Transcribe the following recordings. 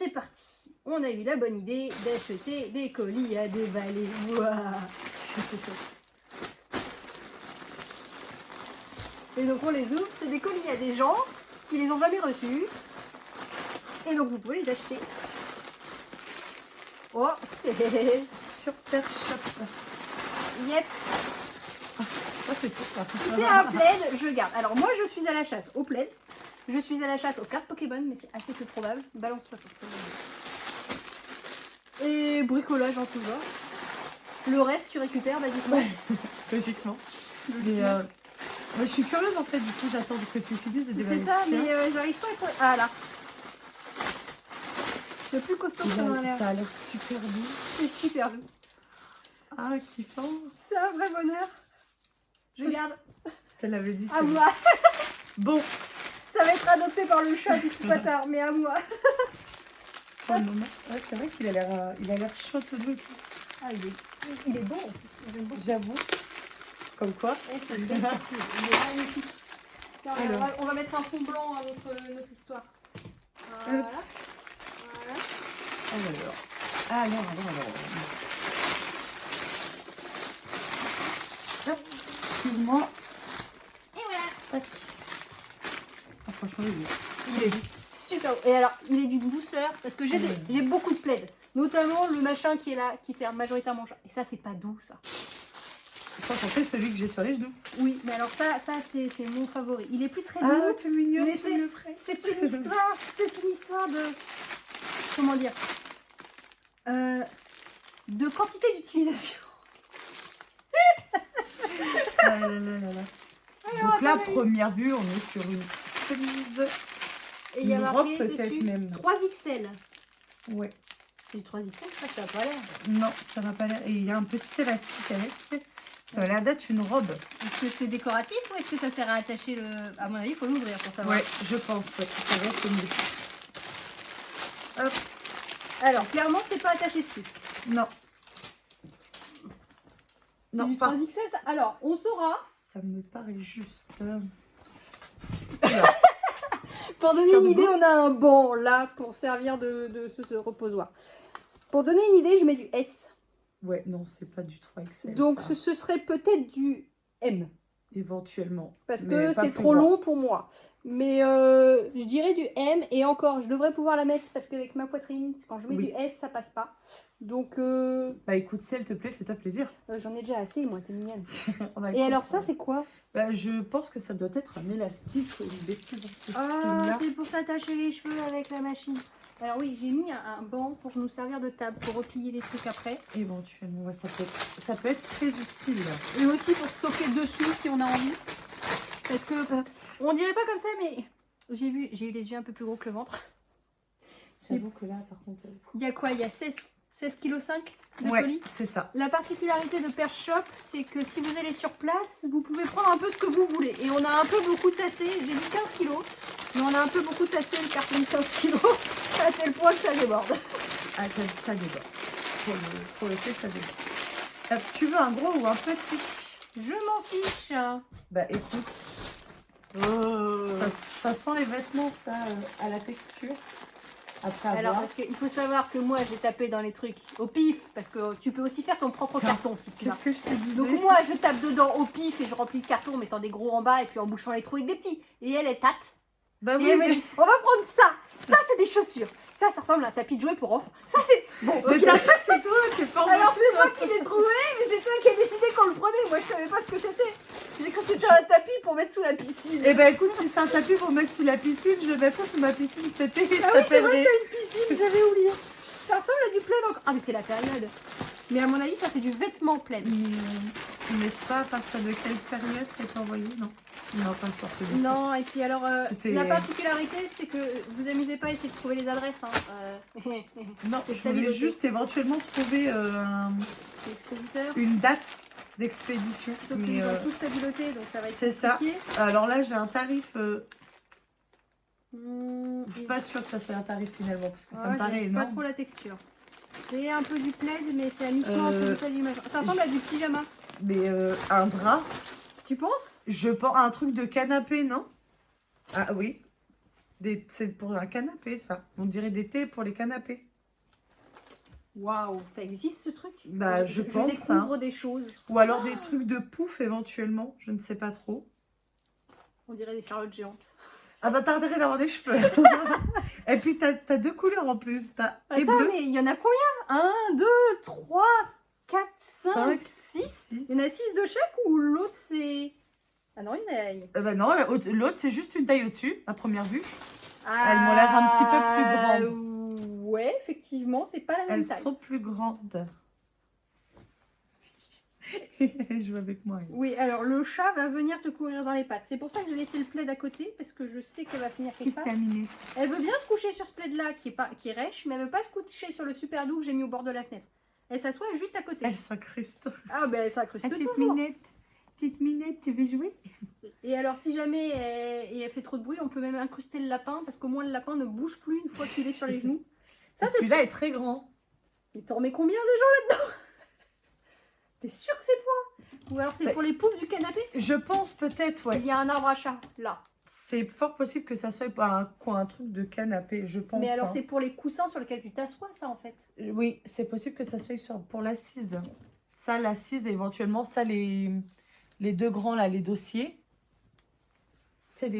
c'est parti. On a eu la bonne idée d'acheter des colis à déballer. Ouah. Et donc on les ouvre, c'est des colis à des gens qui les ont jamais reçus. Et donc vous pouvez les acheter. Oh, Sur Star Shop. Yep. Ça c'est tout ça. Si c'est un plaid, je garde. Alors moi je suis à la chasse au plaid. Je suis à la chasse aux cartes Pokémon, mais c'est assez peu probable. Balance ça pour toi. Et bricolage en tout genre. Le reste tu récupères basiquement. Ouais, logiquement. Mais je suis curieuse en fait, du coup j'attends que tu utilises et C'est ça, mais j'arrive pas à être... Ah là. C'est plus costaud que ça dans l'air. Ça a l'air super doux. C'est super doux. Ah, kiffant. C'est un vrai bonheur. Je garde. Tu l'avais dit. À moi. Bon. Ça va être adopté par le chat d'ici pas tard, mais à moi. Oh, non, non. Ouais, c'est vrai qu'il a l'air chaud tout doux. Ah, il est beau en plus. J'aime beaucoup. J'avoue. Comme quoi. C'est une belle surprise. Il est magnifique. Tiens, Alors. on va mettre un fond blanc à notre histoire. Voilà. Voilà. Alors. Hop, excuse-moi. Et voilà. Tac. Ah, franchement, il est Super. Et alors, il est d'une douceur parce que j'ai beaucoup de plaids. Notamment le machin qui est là, qui sert majoritairement au chat. Et ça, c'est pas doux, ça. Sans compter celui que j'ai sur les genoux. Oui, mais alors ça c'est mon favori. Il est plus très doux. Ah, tu es mignon, mais tu me le presses. c'est une histoire de... Comment dire de quantité d'utilisation. Ah là là là là. Alors, Donc là, attendez. première vue, on est sur une chemise. Et il y a Une marqué robe peut-être dessus même. 3XL. Ouais. C'est du 3XL, ça a pas l'air. Non, ça va pas l'air. Et il y a un petit élastique avec. Ça va l'air d'être une robe. Est-ce que c'est décoratif ou est-ce que ça sert à attacher le... À mon avis, il faut l'ouvrir pour savoir. Ouais, je pense. Ouais, ça va être mieux. Hop. Alors, clairement, c'est pas attaché dessus. Non. C'est Non, du pas. 3XL, ça. Alors, on saura... Ça me paraît juste. Pour donner Sur une le idée, dos. on a un banc là pour servir de ce reposoir. Pour donner une idée, je mets du S. Ouais, non, c'est pas du 3XL. Donc ça. ce serait peut-être du M. Éventuellement. Parce Mais que pas c'est plus trop loin. long pour moi. Mais je dirais du M. Et encore, je devrais pouvoir la mettre parce qu'avec ma poitrine, quand je mets Oui. du S, ça passe pas. Donc Bah écoute, si elle te plaît, fais-toi plaisir. j'en ai déjà assez, moi, t'es mignonne. Bah, Et écoute, alors ça, c'est quoi? bah, je pense que ça doit être un élastique ou des petits morceaux Ah, là. c'est pour s'attacher les cheveux avec la machine. Alors oui, j'ai mis un banc pour nous servir de table, pour replier les trucs après. Éventuellement, ouais, ça peut être très utile. Et aussi pour stocker dessus si on a envie. Parce que on dirait pas comme ça, mais j'ai eu les yeux un peu plus gros que le ventre. J'avoue que là, par contre... Il y a quoi? Il y a 16,5 kg de Ouais, colis. c'est ça. La particularité de Perche Shop, c'est que si vous allez sur place, vous pouvez prendre un peu ce que vous voulez. Et on a un peu beaucoup tassé, j'ai dit 15 kg, mais on a un peu beaucoup tassé le carton de 15 kg, à tel point que ça déborde. Ah, ça déborde. Pour le fait, ça déborde. Tu veux un gros ou un petit? Je m'en fiche. Bah écoute, ça sent les vêtements, ça, à la texture. Après Alors, avoir. parce qu'il faut savoir que moi, j'ai tapé dans les trucs au pif, parce que tu peux aussi faire ton propre carton si tu veux. Qu'est-ce que je te disais? Donc moi, je tape dedans au pif et je remplis le carton en mettant des gros en bas et puis en bouchant les trous avec des petits. Et elle tâte. Bah Et oui, elle me mais... dit, on va prendre ça. Ça, c'est des chaussures. Ça ressemble à un tapis de jouet pour enfants. Ça, c'est... Bon, Mais ok. c'est toi, t'es pas Alors, c'est moi qui l'ai trouvé, mais c'est toi qui as décidé qu'on le prenait. Moi, je savais pas ce que c'était. J'ai cru que c'était un tapis pour mettre sous la piscine. Eh ben écoute, si c'est un tapis pour mettre sous la piscine, je le mettrai sous ma piscine cet été et je Ah oui, c'est vrai t'appellerai. que t'as une piscine, j'avais oublié. Ça ressemble à du plaid encore. Ah, mais c'est la période. Mais à mon avis, ça, c'est du vêtement plaid. Mais pas à partir de quelle période c'est envoyé, non? Non, pas sur celui-ci. Non, et puis alors, C'était- la particularité, c'est que vous amusez pas à essayer de trouver les adresses. Hein. Non, c'est je voulais stabilité. juste éventuellement trouver L'expéditeur. une date d'expédition. Sauf Mais, qu'ils ont tous stabiloté, donc ça va être c'est ça. compliqué. Alors là, j'ai un tarif. Hmm, Je suis pas sûre que ça soit un tarif finalement, parce que ça ouais, me paraît j'aime pas énorme. trop la texture. C'est un peu du plaid, mais c'est à mi-chemin entre le plaid et du machin. Ça ressemble à du pyjama. Mais un drap, Tu penses? je pense un truc de canapé, non? Ah oui. C'est pour un canapé, ça. On dirait des thés pour les canapés. Waouh, ça existe ce truc? Bah, je pense, Je découvre des choses. Ou alors des trucs de pouf, éventuellement. Je ne sais pas trop. On dirait des charlottes géantes. Ah bah, t'as intérêt d'avoir des cheveux. Et puis, t'as 2 couleurs en plus. T'as et Attends, bleu. mais il y en a combien? 1, 2, 3, 4, 5, Cinq, 6. six. Il y en a 6 de chaque ou l'autre c'est... Ah non, Bah non, l'autre, c'est juste une taille au-dessus, à première vue. Elles m'ont l'air un petit peu plus grandes. Ouais, effectivement, c'est pas la même Elles taille. sont plus grandes. Elle joue avec moi. Oui, alors le chat va venir te courir dans les pattes. C'est pour ça que j'ai laissé le plaid à côté, parce que je sais qu'elle va finir quelque part. Elle veut bien se coucher sur ce plaid-là qui est rêche, mais elle veut pas se coucher sur le super doux que j'ai mis au bord de la fenêtre. Elle s'assoit juste à côté. Elle s'incruste. Ah ben elle s'incruste toujours. Petite minette, tu veux jouer? Et alors si jamais elle fait trop de bruit, on peut même incruster le lapin, parce qu'au moins le lapin ne bouge plus une fois qu'il est sur les genoux. Ça, celui-là est très grand. Et t'en mets combien des gens là-dedans? T'es sûr que c'est pour? Ou alors c'est pour les poufs du canapé? Je pense peut-être, ouais. Il y a un arbre à chat, là. C'est fort possible que ça soit pas un truc de canapé, je pense. Mais alors c'est pour les coussins sur lesquels tu t'assois, ça, en fait? Oui, c'est possible que ça soit pour l'assise. Ça, l'assise, et éventuellement, ça, les 2 grands, là, les dossiers. C'est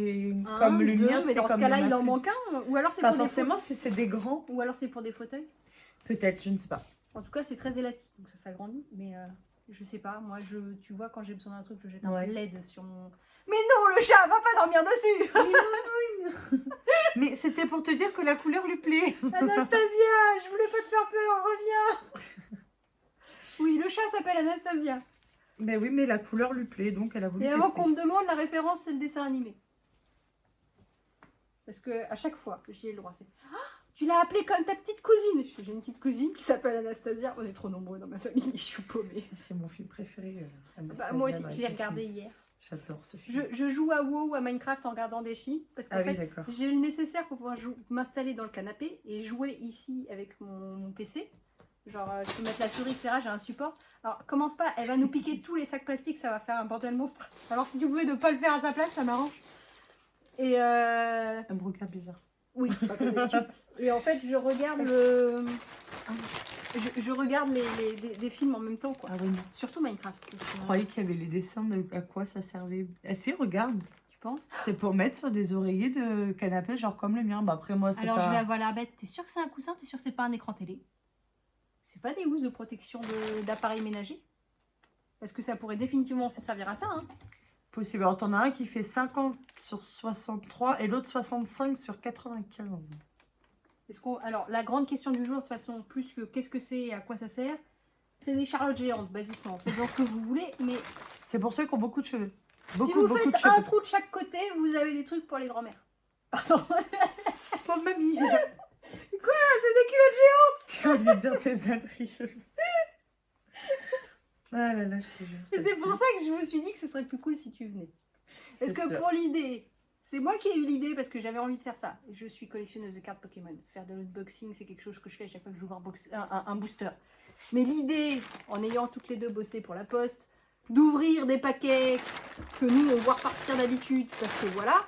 comme le mien. Mais dans ce cas-là, il en manque un. Ou alors c'est pas pour forcément si c'est des grands. Ou alors c'est pour des fauteuils. Peut-être, je ne sais pas. En tout cas, c'est très élastique, donc ça s'agrandit. Mais je sais pas, moi, tu vois, quand j'ai besoin d'un truc, je jette un plaid sur mon... Mais non, le chat va pas dormir dessus. Mais c'était pour te dire que la couleur lui plaît. Anastasia, je voulais pas te faire peur, reviens. Oui, le chat s'appelle Anastasia. Ben oui, mais la couleur lui plaît, donc elle a voulu Et avant tester. qu'on me demande, la référence, c'est le dessin animé. Parce que à chaque fois, j'y ai le droit, c'est... Ah, tu l'as appelée comme ta petite cousine. J'ai une petite cousine qui s'appelle Anastasia. On est trop nombreux dans ma famille, je suis paumée. C'est mon film préféré, Anastasia. Bah, moi aussi, je l'ai regardé hier. J'adore ce film. Je joue à WoW ou à Minecraft en regardant des films. Parce qu'en fait, d'accord. j'ai le nécessaire pour pouvoir m'installer dans le canapé et jouer ici avec mon PC. Genre, je peux mettre la souris, etc. J'ai un support. Alors, commence pas, elle va nous piquer tous les sacs plastiques, ça va faire un bordel monstre. Alors, si tu pouvais ne pas le faire à sa place, ça m'arrange. Et Elle me regarde bizarre. Oui, pas comme d'habitude. Et en fait, je regarde je regarde des films en même temps, quoi. Ah oui, non. Surtout Minecraft. Je croyais qu'il y avait les dessins à quoi ça servait. Ah si, regarde. Tu penses? C'est pour mettre sur des oreillers de canapé, genre comme le mien. Bah après, moi, c'est Alors, pas... je vais avoir l'air bête. T'es sûr que c'est un coussin? T'es sûr que c'est pas un écran télé? C'est pas des housses de protection d'appareils ménagers? Parce que ça pourrait définitivement servir à ça, hein. Possible. Alors, t'en as un qui fait 50 sur 63 et l'autre 65 sur 95. Alors, la grande question du jour, de toute façon, plus que qu'est-ce que c'est et à quoi ça sert, c'est des charlottes géantes, basiquement. Faites-en ce que vous voulez, mais... C'est pour ceux qui ont beaucoup de cheveux. Si vous faites un trou de chaque côté, vous avez des trucs pour les grand-mères. Pardon. Pauvre mamie. Quoi? C'est des culottes géantes? Tu vas lui dire tes âneries. Ah là là, je te jure. Et c'est pour ça que je me suis dit que ce serait plus cool si tu venais. Parce que pour l'idée, c'est moi qui ai eu l'idée parce que j'avais envie de faire ça. Je suis collectionneuse de cartes Pokémon. Faire de l'unboxing, c'est quelque chose que je fais à chaque fois que j'ouvre un booster. Mais l'idée, en ayant toutes les deux bossé pour la poste, d'ouvrir des paquets que nous on voit repartir d'habitude parce que voilà,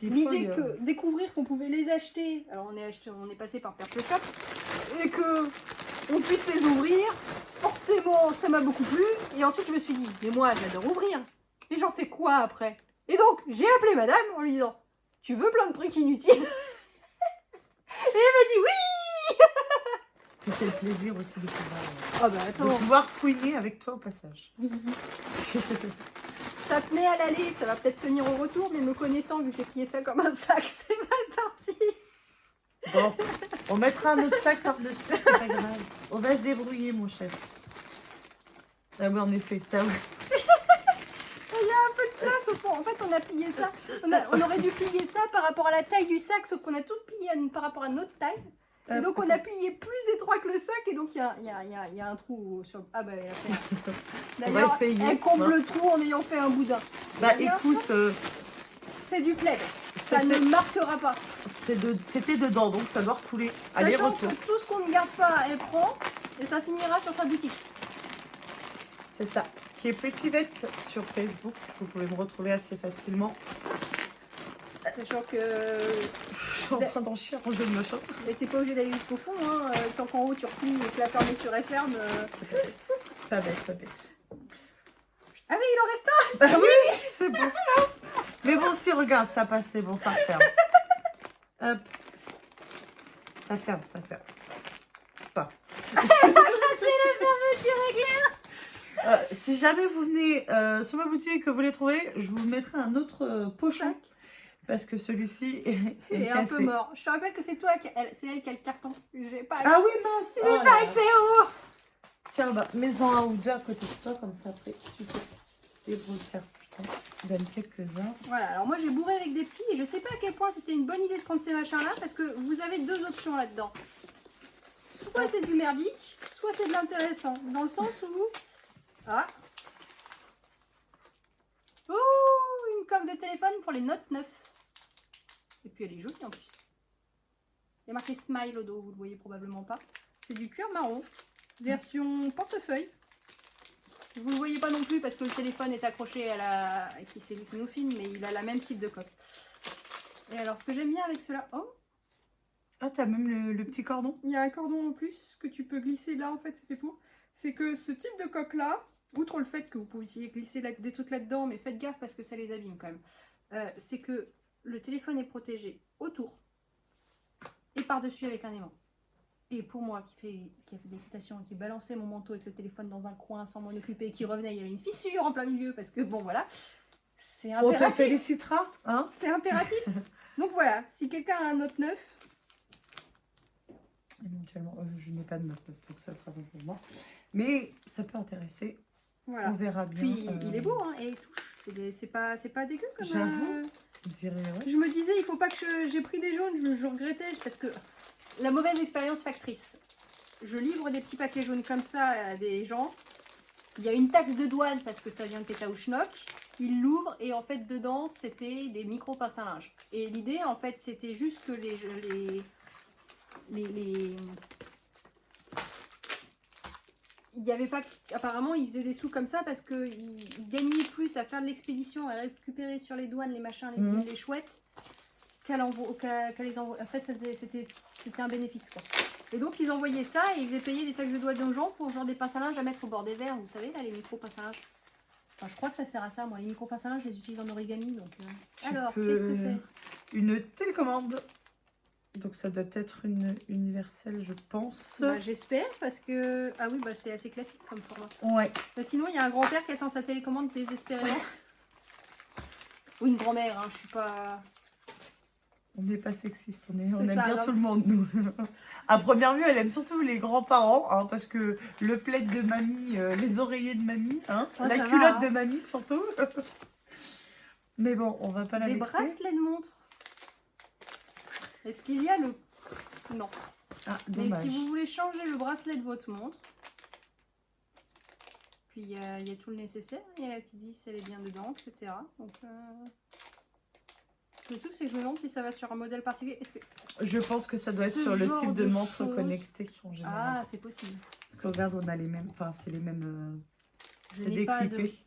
l'idée que découvrir qu'on pouvait les acheter, alors on est passé par Perche Shop, et que on puisse les ouvrir, forcément ça m'a beaucoup plu, et ensuite je me suis dit, mais moi j'adore ouvrir, et j'en fais quoi après? Et donc j'ai appelé madame en lui disant, tu veux plein de trucs inutiles? Et elle m'a dit oui. Et c'est le plaisir aussi de pouvoir, fouiner avec toi au passage. Ça tenait à l'aller, ça va peut-être tenir au retour, mais me connaissant, vu que j'ai plié ça comme un sac, c'est mal parti. Bon, on mettra un autre sac par-dessus, c'est pas grave. On va se débrouiller, mon chef. Ah oui, en effet, t'as... Il y a un peu de place au fond. En fait, on a plié ça. On aurait dû plier ça par rapport à la taille du sac, sauf qu'on a tout plié par rapport à notre taille. Et donc, on a plié plus étroit que le sac, et donc il y a un trou sur... Ah bah, elle a fait... D'ailleurs, elle comble le trou en ayant fait un boudin. Bah écoute... C'est du plaid. Ça ne marquera pas. C'était dedans, donc ça doit recouler. Allez, retour. Tout ce qu'on ne garde pas, elle prend, et ça finira sur sa boutique. C'est ça. Qui est Pretty Vette sur Facebook. Vous pouvez me retrouver assez facilement. Sachant que Je suis en train d'en chier, ranger le machin. mais t'es pas obligé d'aller jusqu'au fond, hein. Tant qu'en haut tu replies et que la fermeture est ferme. Pas bête, pas bête. Ah mais il en reste un. Ah oui, c'est bon ça. Mais bon, si, regarde, ça passe, c'est bon, ça ferme. Hop. Ça ferme, ça ferme. Pas. C'est la fermeture éclair. Si jamais vous venez sur ma boutique et que vous les trouvez, je vous mettrai un autre pochon. Parce que celui-ci est Il est un cassé. peu mort. Je te rappelle que c'est toi, c'est elle qui a le carton. J'ai pas accès. Ah oui, mince. J'ai Oh pas là accès là. au. Tiens, bah, mets-en un ou deux à côté de toi, comme ça après tu peux débrouiller. Tiens, putain, je donne quelques-uns. Voilà, alors moi j'ai bourré avec des petits et je sais pas à quel point c'était une bonne idée de prendre ces machins-là parce que vous avez deux options là-dedans. Soit c'est du merdique, soit c'est de l'intéressant. Dans le sens où... Ah. Oh, une coque de téléphone pour les Note 9. Et puis elle est jolie en plus. Il y a marqué Smile au dos, vous le voyez probablement pas. C'est du cuir marron, version portefeuille. Vous ne le voyez pas non plus parce que le téléphone est accroché à la... C'est lui qui nous filme, mais il a la même type de coque. Et alors ce que j'aime bien avec cela... Oh, Ah, t'as même le petit cordon. il y a un cordon en plus que tu peux glisser là, en fait, c'est fait pour. C'est que ce type de coque-là, outre le fait que vous pouviez glisser des trucs là-dedans, mais faites gaffe parce que ça les abîme quand même, c'est que le téléphone est protégé autour et par-dessus avec un aimant. Et pour moi, qui a fait de l'équitation et qui balançait mon manteau avec le téléphone dans un coin sans m'en occuper et qui revenait, il y avait une fissure en plein milieu parce que bon, voilà, c'est On te impératif. félicitera, hein. C'est impératif. Donc voilà, si quelqu'un a un Note 9, Éventuellement, je n'ai pas de note, donc ça sera bon pour moi. Mais ça peut intéresser. voilà. On verra bien. Puis il est beau, hein, et il touche. C'est pas dégueu comme J'avoue. Je dirais, ouais. Je me disais, il faut pas que j'ai pris des jaunes, je regrettais parce que la mauvaise expérience factrice. Je livre des petits paquets jaunes comme ça à des gens. Il y a une taxe de douane parce que ça vient de Pétaouchnok. Ils l'ouvrent et en fait dedans c'était des micro pinces à linge. Et l'idée en fait c'était juste que il y avait pas, apparemment ils faisaient des sous comme ça parce qu'ils gagnaient plus à faire de l'expédition, à récupérer sur les douanes les machins, les chouettes, qu'à les envoyer. En fait c'était un bénéfice quoi. Et donc ils envoyaient ça et ils faisaient payer des taxes de douane aux gens pour genre des pinces à linge à mettre au bord des verres, vous savez là les micro pinces à linge. Enfin, je crois que ça sert à ça, moi les micro pinces à linge je les utilise en origami donc. Alors qu'est-ce que c'est? Une télécommande. Donc ça doit être une universelle, je pense. Bah, j'espère parce que... Ah oui, bah, c'est assez classique comme format. Ouais. Bah, sinon, il y a un grand-père qui attend sa télécommande désespérément. Ou une grand-mère, hein, je suis pas... On n'est pas sexiste, on C'est aime ça, bien non. tout le monde, nous. À première vue, elle aime surtout les grands-parents, hein, parce que le plaid de mamie, les oreillers de mamie, hein, Ah, la ça culotte va, hein. de mamie surtout. Mais bon, on va pas la Des vexer. bracelets de montre. Est-ce qu'il y a le... Non. Ah, Mais dommage. si vous voulez changer le bracelet de votre montre, puis il y a tout le nécessaire, il y a la petite vis, elle est bien dedans, etc. Donc, le truc, c'est que je me demande si ça va sur un modèle particulier. Est-ce que... Je pense que ça doit être Ce sur le genre type de de montre choses- connectée en général. Ah, c'est possible. Parce que regarde, on a les mêmes, enfin c'est les mêmes, Je c'est n'ai pas de... déclippé.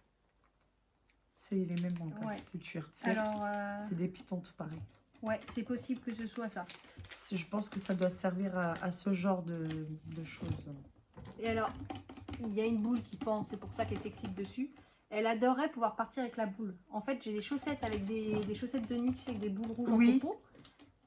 C'est les mêmes encore. Ouais. Si tu retires, Alors, c'est des pitons tout pareil. ouais, c'est possible que ce soit ça. Je pense que ça doit servir à ce genre de choses. Et alors, il y a une boule qui pend, c'est pour ça qu'elle s'excite dessus. Elle adorerait pouvoir partir avec la boule. En fait, j'ai des chaussettes avec des chaussettes de nuit, tu sais, avec des boules rouges Oui. en coton.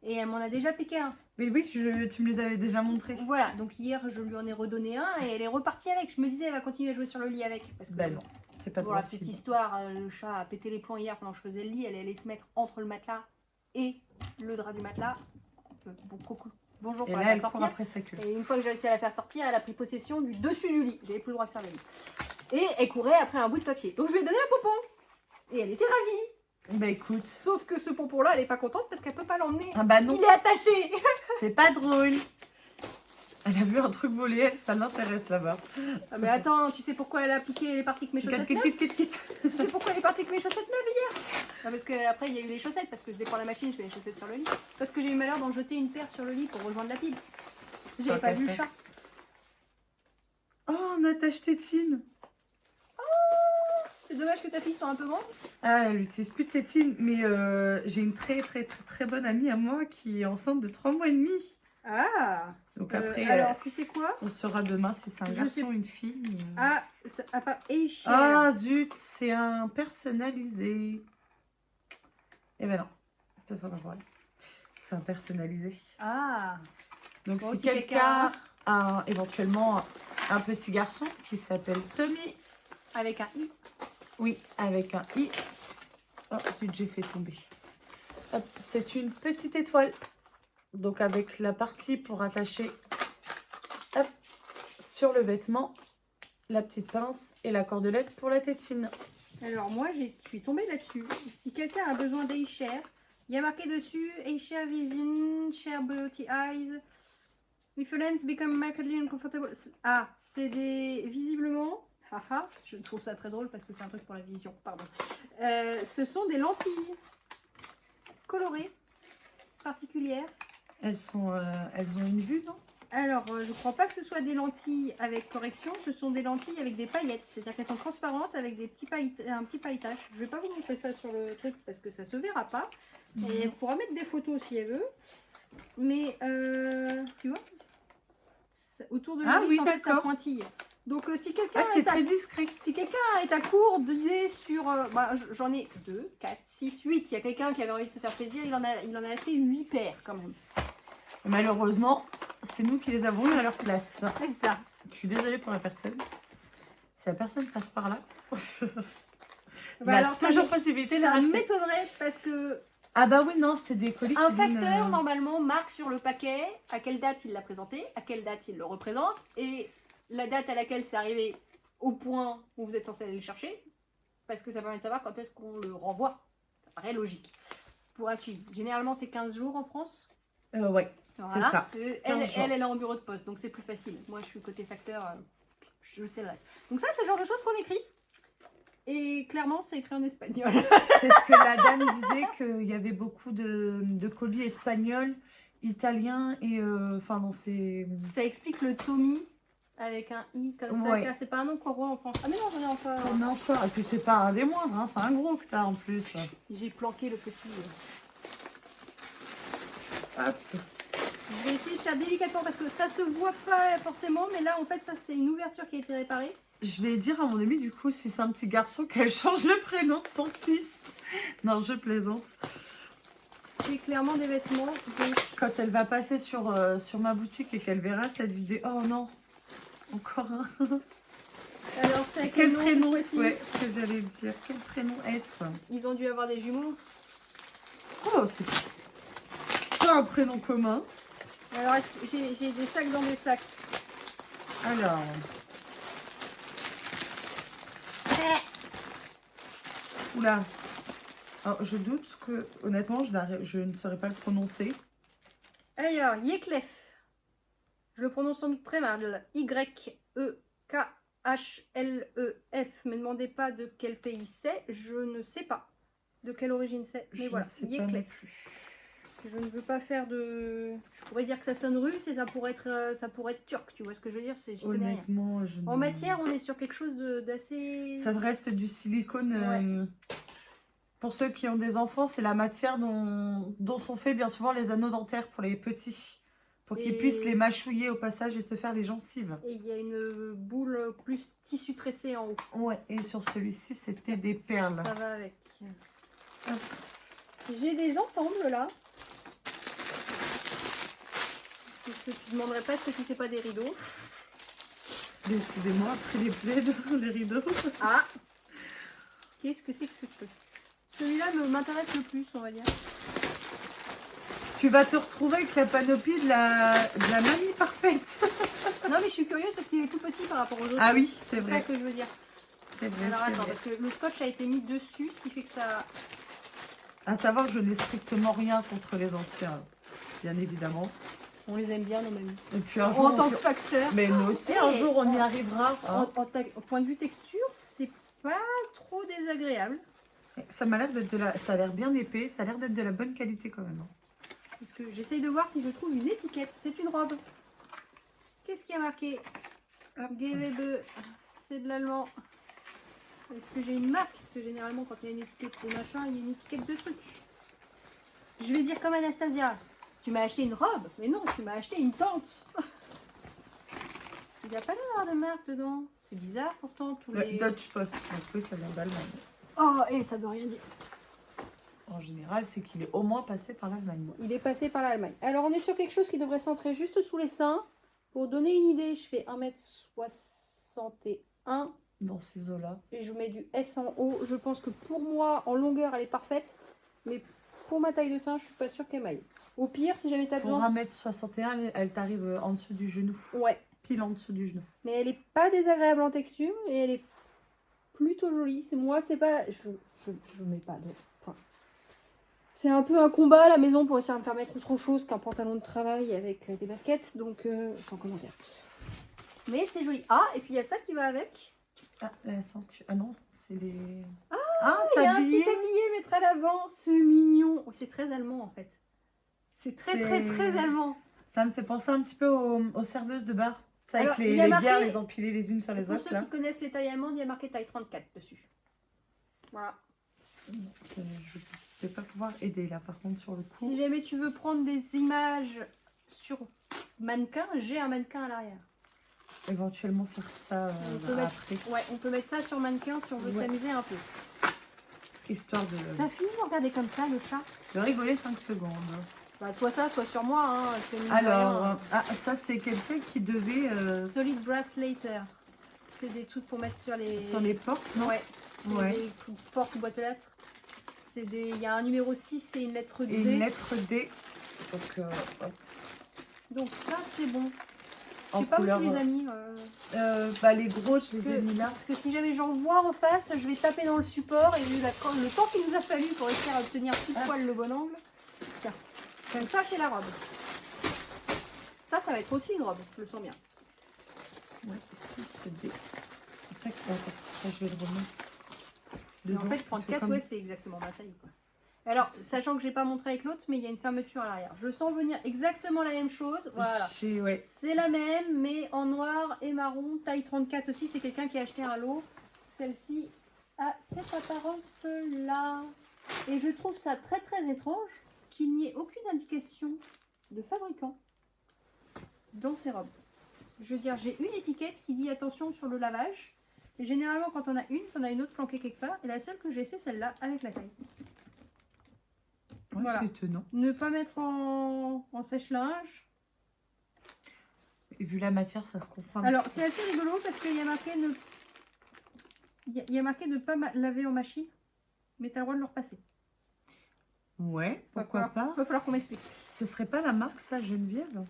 Et elle m'en a déjà piqué un. Mais oui, tu me les avais déjà montrés. Voilà, donc hier, je lui en ai redonné un et elle est repartie avec. Je me disais, elle va continuer à jouer sur le lit avec. Parce que, Ben non, c'est pas pour la possible. petite histoire, le chat a pété les plombs hier pendant que je faisais le lit. Elle allait se mettre entre le matelas et le drap du matelas. Bon, coucou. Bonjour Et pour là, la elle faire court sortir. après sa queue. Et une fois que j'ai réussi à la faire sortir, elle a pris possession du dessus du lit. J'avais plus le droit de faire le lit. Et elle courait après un bout de papier. Donc je lui ai donné un pompon. Et elle était ravie. Bah écoute. Sauf que ce pompon-là, elle est pas contente parce qu'elle peut pas l'emmener. Ah bah non, Il est attaché. c'est pas drôle. Elle a vu un truc voler, elle, ça l'intéresse là-bas. Ah mais attends, tu sais pourquoi elle a piqué, elle est partie avec mes chaussettes neuves? Kit. Tu sais pourquoi elle est partie avec mes chaussettes neuves hier? Non, parce que après il y a eu les chaussettes, parce que je déprends la machine, je mets les chaussettes sur le lit. Parce que j'ai eu malheur d'en jeter une paire sur le lit pour rejoindre la pile. J'avais pas vu le chat. Oh, on a acheté Tine. C'est C'est dommage que ta fille soit un peu grande. Ah, elle utilise plus de tétine, mais j'ai une très bonne amie à moi qui est enceinte de 3 mois et demi. Ah. Donc après, Alors, tu sais quoi? on saura demain si c'est un Je garçon sais- ou une fille. mais- Ah, à part Aisha. Ah zut, c'est un personnalisé. Eh ben non, ça sera pas pour elle. C'est un personnalisé. Ah. Donc Bon, si si quelqu'un a éventuellement un petit garçon qui s'appelle Tommy, Avec un I. oui, avec un I. Oh zut, j'ai fait tomber. Hop, c'est une petite étoile. Donc avec la partie pour attacher hop, sur le vêtement, la petite pince et la cordelette pour la tétine. Alors, moi, je suis tombée là-dessus. Si quelqu'un a besoin d'Aisha, il y a marqué dessus Aisha Vision, Share Beauty Eyes. If a lens become markedly uncomfortable. Ah, c'est des. Visiblement. Haha, je trouve ça très drôle parce que c'est un truc pour la vision. Pardon. Ce sont des lentilles colorées, particulières. Elles ont une vue, non? Alors, je crois pas que ce soit des lentilles avec correction, ce sont des lentilles avec des paillettes. C'est-à-dire qu'elles sont transparentes avec des petits un petit pailletage. Je vais pas vous montrer ça sur le truc parce que ça se verra pas. Et elle pourra mettre des photos si elle veut. Mais, tu vois, autour de Ah l'iris, oui, en fait, ça d'accord. pointille. Donc, si quelqu'un Ah, c'est est à très discret. si quelqu'un est à court d'idées sur... bah, j'en ai 2, 4, 6, 8. Il y a quelqu'un qui avait envie de se faire plaisir. Il en a acheté 8 paires quand même. Malheureusement, c'est nous qui les avons eu à leur place. C'est ça. Je suis désolée pour la personne. Si la personne passe par là, Bah, il y a alors, toujours possibilité de la ça racheter. m'étonnerait parce que Ah bah oui, non, c'est des colis un qui viennent, facteur, normalement, marque sur le paquet à quelle date il l'a présenté, à quelle date il le représente et la date à laquelle c'est arrivé au point où vous êtes censé aller le chercher. Parce que ça permet de savoir quand est-ce qu'on le renvoie. Ça paraît logique. Pour un suivi. Généralement, c'est 15 jours en France. ouais. Voilà. ça. Elle 15 jours. est en bureau de poste, donc c'est plus facile. Moi, je suis côté facteur, je sais le reste. Donc ça, c'est le genre de choses qu'on écrit. Et clairement, c'est écrit en espagnol. C'est ce que la dame disait, qu'il y avait beaucoup de colis espagnols, italiens et enfin dans ces... Ça explique le Tommy avec un i comme ça. Ouais. Car c'est pas un nom qu'on voit en France. Ah mais non, j'en ai encore. On a encore, et puis c'est pas un des moindres, hein, c'est un gros que t'as en plus. J'ai planqué le petit. Hop. Je vais essayer de faire délicatement parce que ça se voit pas forcément, mais là en fait ça c'est une ouverture qui a été réparée. Je vais dire à mon amie du coup, si c'est un petit garçon, qu'elle change le prénom de son fils. Non, je plaisante. C'est clairement des vêtements. Donc... Quand elle va passer sur ma boutique et qu'elle verra cette vidéo, oh non, encore un. Alors c'est à Quel nom, prénom, cette fois-ci ouais, ce que j'allais dire. Quel prénom est-ce? Ils ont dû avoir des jumeaux. Oh, c'est pas un prénom commun. Alors j'ai des sacs dans des sacs. Alors, oula. Alors, je doute que, honnêtement, je ne saurais pas le prononcer. Alors, Yeklef. Je le prononce sans doute très mal. Y-E-K-H-L-E-F. Me demandez pas de quel pays c'est. Je ne sais pas de quelle origine c'est. Mais Je voilà, ne sais pas non Yeklef. plus. Je ne veux pas faire de... Je pourrais dire que ça sonne russe et ça pourrait être turc. Tu vois ce que je veux dire? J'y connais rien. Honnêtement, je En matière, on est sur quelque chose d'assez... ça reste du silicone. Ouais. Pour ceux qui ont des enfants, c'est la matière dont sont faits bien souvent les anneaux dentaires pour les petits. Pour qu'ils Et- puissent les mâchouiller au passage et se faire les gencives. Et il y a une boule plus tissu tressé en haut. Ouais, et sur celui-ci, c'était des perles. Ça va avec. Hop. J'ai des ensembles là. Tu te demanderais presque si c'est pas des rideaux. Décidément, après les plaids, les rideaux. Ah! Qu'est-ce que c'est que ce truc? Celui-là m'intéresse le plus, on va dire. Tu vas te retrouver avec la panoplie de la mamie parfaite. Non, mais je suis curieuse parce qu'il est tout petit par rapport aux autres. Ah oui, c'est C'est ça vrai. que je veux dire. C'est vrai. Alors c'est attends, vrai. parce que le scotch a été mis dessus, ce qui fait que ça. À savoir que je n'ai strictement rien contre les anciens, bien évidemment. On les aime bien, nos mamies. Et puis un jour, En tant que facteur. mais nous aussi, un jour, on y arrivera. Hein. Au point de vue texture, c'est pas trop désagréable. Ça m'a l'air d'être ça a l'air bien épais, ça a l'air d'être de la bonne qualité quand même. Hein. Parce que j'essaye de voir si je trouve une étiquette. C'est une robe. Qu'est-ce qui a marqué? GW2, c'est de l'allemand. Est-ce que j'ai une marque? Parce que généralement, quand il y a une étiquette de machin, il y a une étiquette de truc. Je vais dire comme Anastasia. Tu m'as acheté une robe? Mais non, tu m'as acheté une tente. Il n'y a pas l'air de marque dedans. C'est bizarre pourtant. Tous les... Dutch Post. Donc oui, ça vient d'Allemagne. Oh, et ça veut rien dire. En général, c'est qu'il est au moins passé par l'Allemagne. Il est passé par l'Allemagne. Alors, on est sur quelque chose qui devrait centrer juste sous les seins. Pour donner une idée, je fais 1m61. Dans ces eaux-là. Et je mets du S en haut. Je pense que pour moi, en longueur, elle est parfaite. Mais pour ma taille de sein, je suis pas sûre qu'elle m'aille. Au pire, si jamais t'as Pour besoin... 1m61, elle t'arrive en dessous du genou. Ouais. Pile en dessous du genou. Mais elle est pas désagréable en texture. Et elle est plutôt jolie. C'est moi, c'est pas... Je mets pas de... Enfin, c'est un peu un combat à la maison pour essayer de me faire mettre autre chose qu'un pantalon de travail avec des baskets. Donc, sans commentaire. Mais c'est joli. Ah, et puis il y a ça qui va avec. Ah, la ceinture. Ah non, c'est les... Il y a un petit tablier mettre à l'avant. C'est mignon. Oh, c'est très allemand en fait. C'est très allemand. Ça me fait penser un petit peu aux serveuses de bar. Ça, avec Alors, les il y a marqué- bières, les empilées les unes sur les Pour autres. ceux Là. qui connaissent les tailles allemandes, il y a marqué taille 34 dessus. Voilà. Je vais pas pouvoir aider là par contre sur le coup. Si jamais tu veux prendre des images sur mannequin, j'ai un mannequin à l'arrière. Éventuellement faire ça On peut mettre- après. Ouais, on peut mettre ça sur mannequin si on veut s'amuser un peu. Histoire T'as fini de regarder comme ça le chat? de rigoler 5 secondes. Bah, soit ça, soit sur moi. Hein, parce que mine de Alors, rien, ça c'est quelqu'un qui devait Solid Brass Later. C'est des trucs pour mettre sur les... sur les portes, non? Ouais, c'est Ouais. des portes ou boîtes aux lettres. Il y a un numéro 6 et une lettre D. Et une lettre D. Donc, hop, Donc ça, c'est bon. Je en sais pas où couleur. tu les as mis. Bah, les gros, je les ai mis là. Parce que si jamais j'en vois en face, je vais taper dans le support et vu le temps qu'il nous a fallu pour réussir à obtenir tout poil le bon angle. Tiens. Donc ça, c'est la robe. Ça va être aussi une robe, je le sens bien. Ouais, 6 D. Tac, attends, ça, je vais le remettre. Mais en dedans, fait, parce que 34, comme- ouais, c'est exactement ma taille. Quoi. Alors, sachant que j'ai pas montré avec l'autre, mais il y a une fermeture à l'arrière. Je sens venir exactement la même chose. Voilà. Ouais. C'est la même, mais en noir et marron, taille 34 aussi. C'est quelqu'un qui a acheté un lot. Celle-ci a cette apparence-là. Et je trouve ça très étrange qu'il n'y ait aucune indication de fabricant dans ces robes. Je veux dire, j'ai une étiquette qui dit attention sur le lavage. Et généralement, quand on a une autre planquée quelque part. Et la seule que j'ai, c'est celle-là avec la taille. Ouais, Voilà. c'est étonnant. Ne pas mettre en sèche-linge. Et vu la matière, ça se comprend. Alors, c'est assez rigolo parce qu'il y a marqué il y a marqué ne pas laver en machine, mais tu as le droit de le repasser. Ouais, pourquoi pas. Il va falloir qu'on m'explique. Ce serait pas la marque, ça, Geneviève?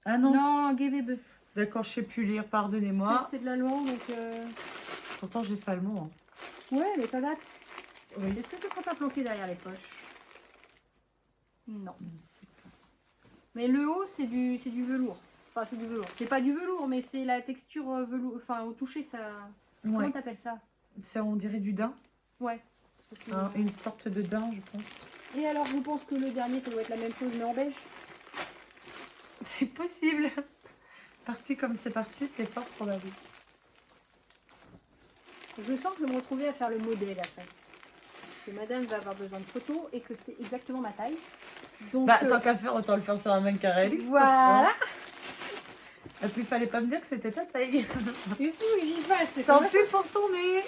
Ah non, Non, Gewebe. d'accord, je sais plus lire, pardonnez-moi. C'est de l'allemand, donc... Pourtant, j'ai pas le mot. Hein. Ouais, mais ça date. Oui. Est-ce que ça sera pas planqué derrière les poches? Non. Je ne sais pas. Mais le haut, c'est du velours. Enfin, c'est du velours. C'est pas du velours, mais c'est la texture velours. Enfin, au toucher, ça... Ouais. Comment t'appelles ça? C'est, on dirait du daim. Ouais. Une sorte de daim, je pense. Et alors, je pense que le dernier, ça doit être la même chose, mais en beige. C'est possible. Parti comme c'est parti, c'est fort probable. Je sens que je vais me retrouver à faire le modèle après. Que madame va avoir besoin de photos et que c'est exactement ma taille. Donc, Bah, tant qu'à faire, autant le faire sur un mannequin réaliste. voilà. Et puis, il fallait pas me dire que c'était ta taille. Et tout, j'y passe. c'est Tant comme pis pour ton nez.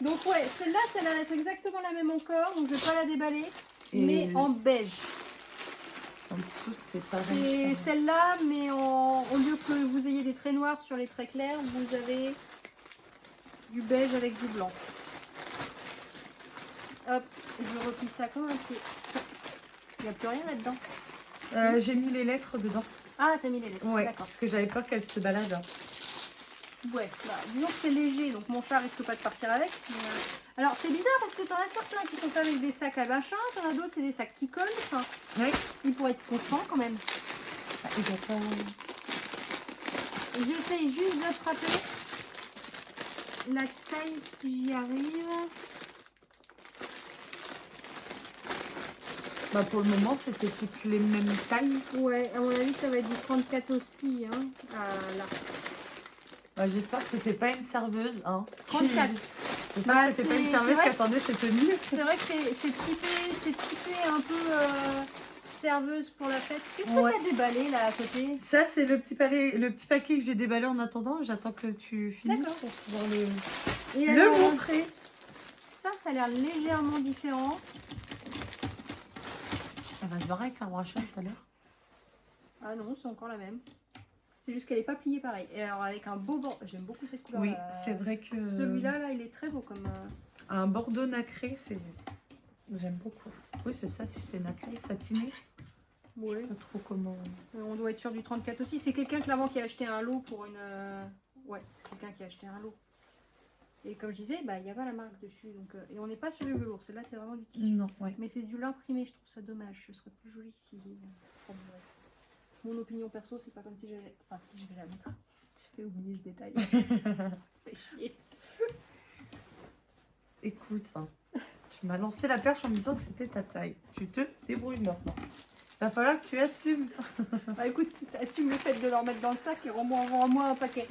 Donc ouais, celle-là, ça va être exactement la même encore, donc je vais pas la déballer, Et mais en beige. En dessous, c'est C'est pareil. celle-là, mais au lieu que vous ayez des traits noirs sur les traits clairs, vous avez du beige avec du blanc. Hop, je replie ça comme un pied. Il n'y a plus rien là-dedans. J'ai mis les lettres dedans. Ah, t'as mis les lettres, Ouais, d'accord. parce que j'avais peur qu'elles se baladent. Hein. Ouais, bah, disons que c'est léger, donc mon chat risque pas de partir avec. Mais, alors c'est bizarre parce que t'en as certains qui sont faits avec des sacs à machin, t'en as d'autres c'est des sacs qui collent. Enfin, Ouais. ils pourraient être constants quand même. Ah, il doit pas... J'essaye juste d'attraper la taille si j'y arrive. Bah, pour le moment, c'était toutes les mêmes tailles. Ouais, à mon avis ça va être du 34 aussi. Hein. Ah, là. J'espère que c'était pas une serveuse. Hein. 34. J'espère Bah, que c'était pas une c'est serveuse vrai qui attendait cette tenue. C'est vrai que c'est typé un peu serveuse pour la fête. Qu'est-ce que Ouais. t'as déballé là à côté? Ça, c'est le petit paquet que j'ai déballé en attendant. J'attends que tu finisses D'accord. pour pouvoir Et le alors, montrer. ça a l'air légèrement différent. Elle va se barrer avec un brochet tout à l'heure. Ah non, c'est encore la même. C'est juste qu'elle n'est pas pliée pareil. Et alors avec un beau bord. J'aime beaucoup cette couleur. Oui, c'est vrai que... Celui-là, là, il est très beau comme... Un bordeaux nacré, j'aime beaucoup. Oui, c'est ça, si c'est nacré, satiné. Ouais. Pas trop comment... On doit être sur du 34 aussi. C'est quelqu'un clairement qui a acheté un lot pour une... Ouais, c'est quelqu'un qui a acheté un lot. Et comme je disais, bah, il n'y a pas la marque dessus. Donc, et on n'est pas sur du velours. Celle-là, c'est vraiment du tissu. Non, ouais. Mais c'est du lin imprimé, je trouve ça dommage. Ce serait plus joli si... Enfin, bref. Mon opinion perso, c'est pas comme si j'allais... Enfin, si je vais la mettre. Je vais oublier ce détail. Fait chier. Écoute, hein, tu m'as lancé la perche en me disant que c'était ta taille. Tu te débrouilles maintenant. Va falloir que tu assumes. Bah écoute, si t'assumes le fait de leur mettre dans le sac et rends-moi un paquet.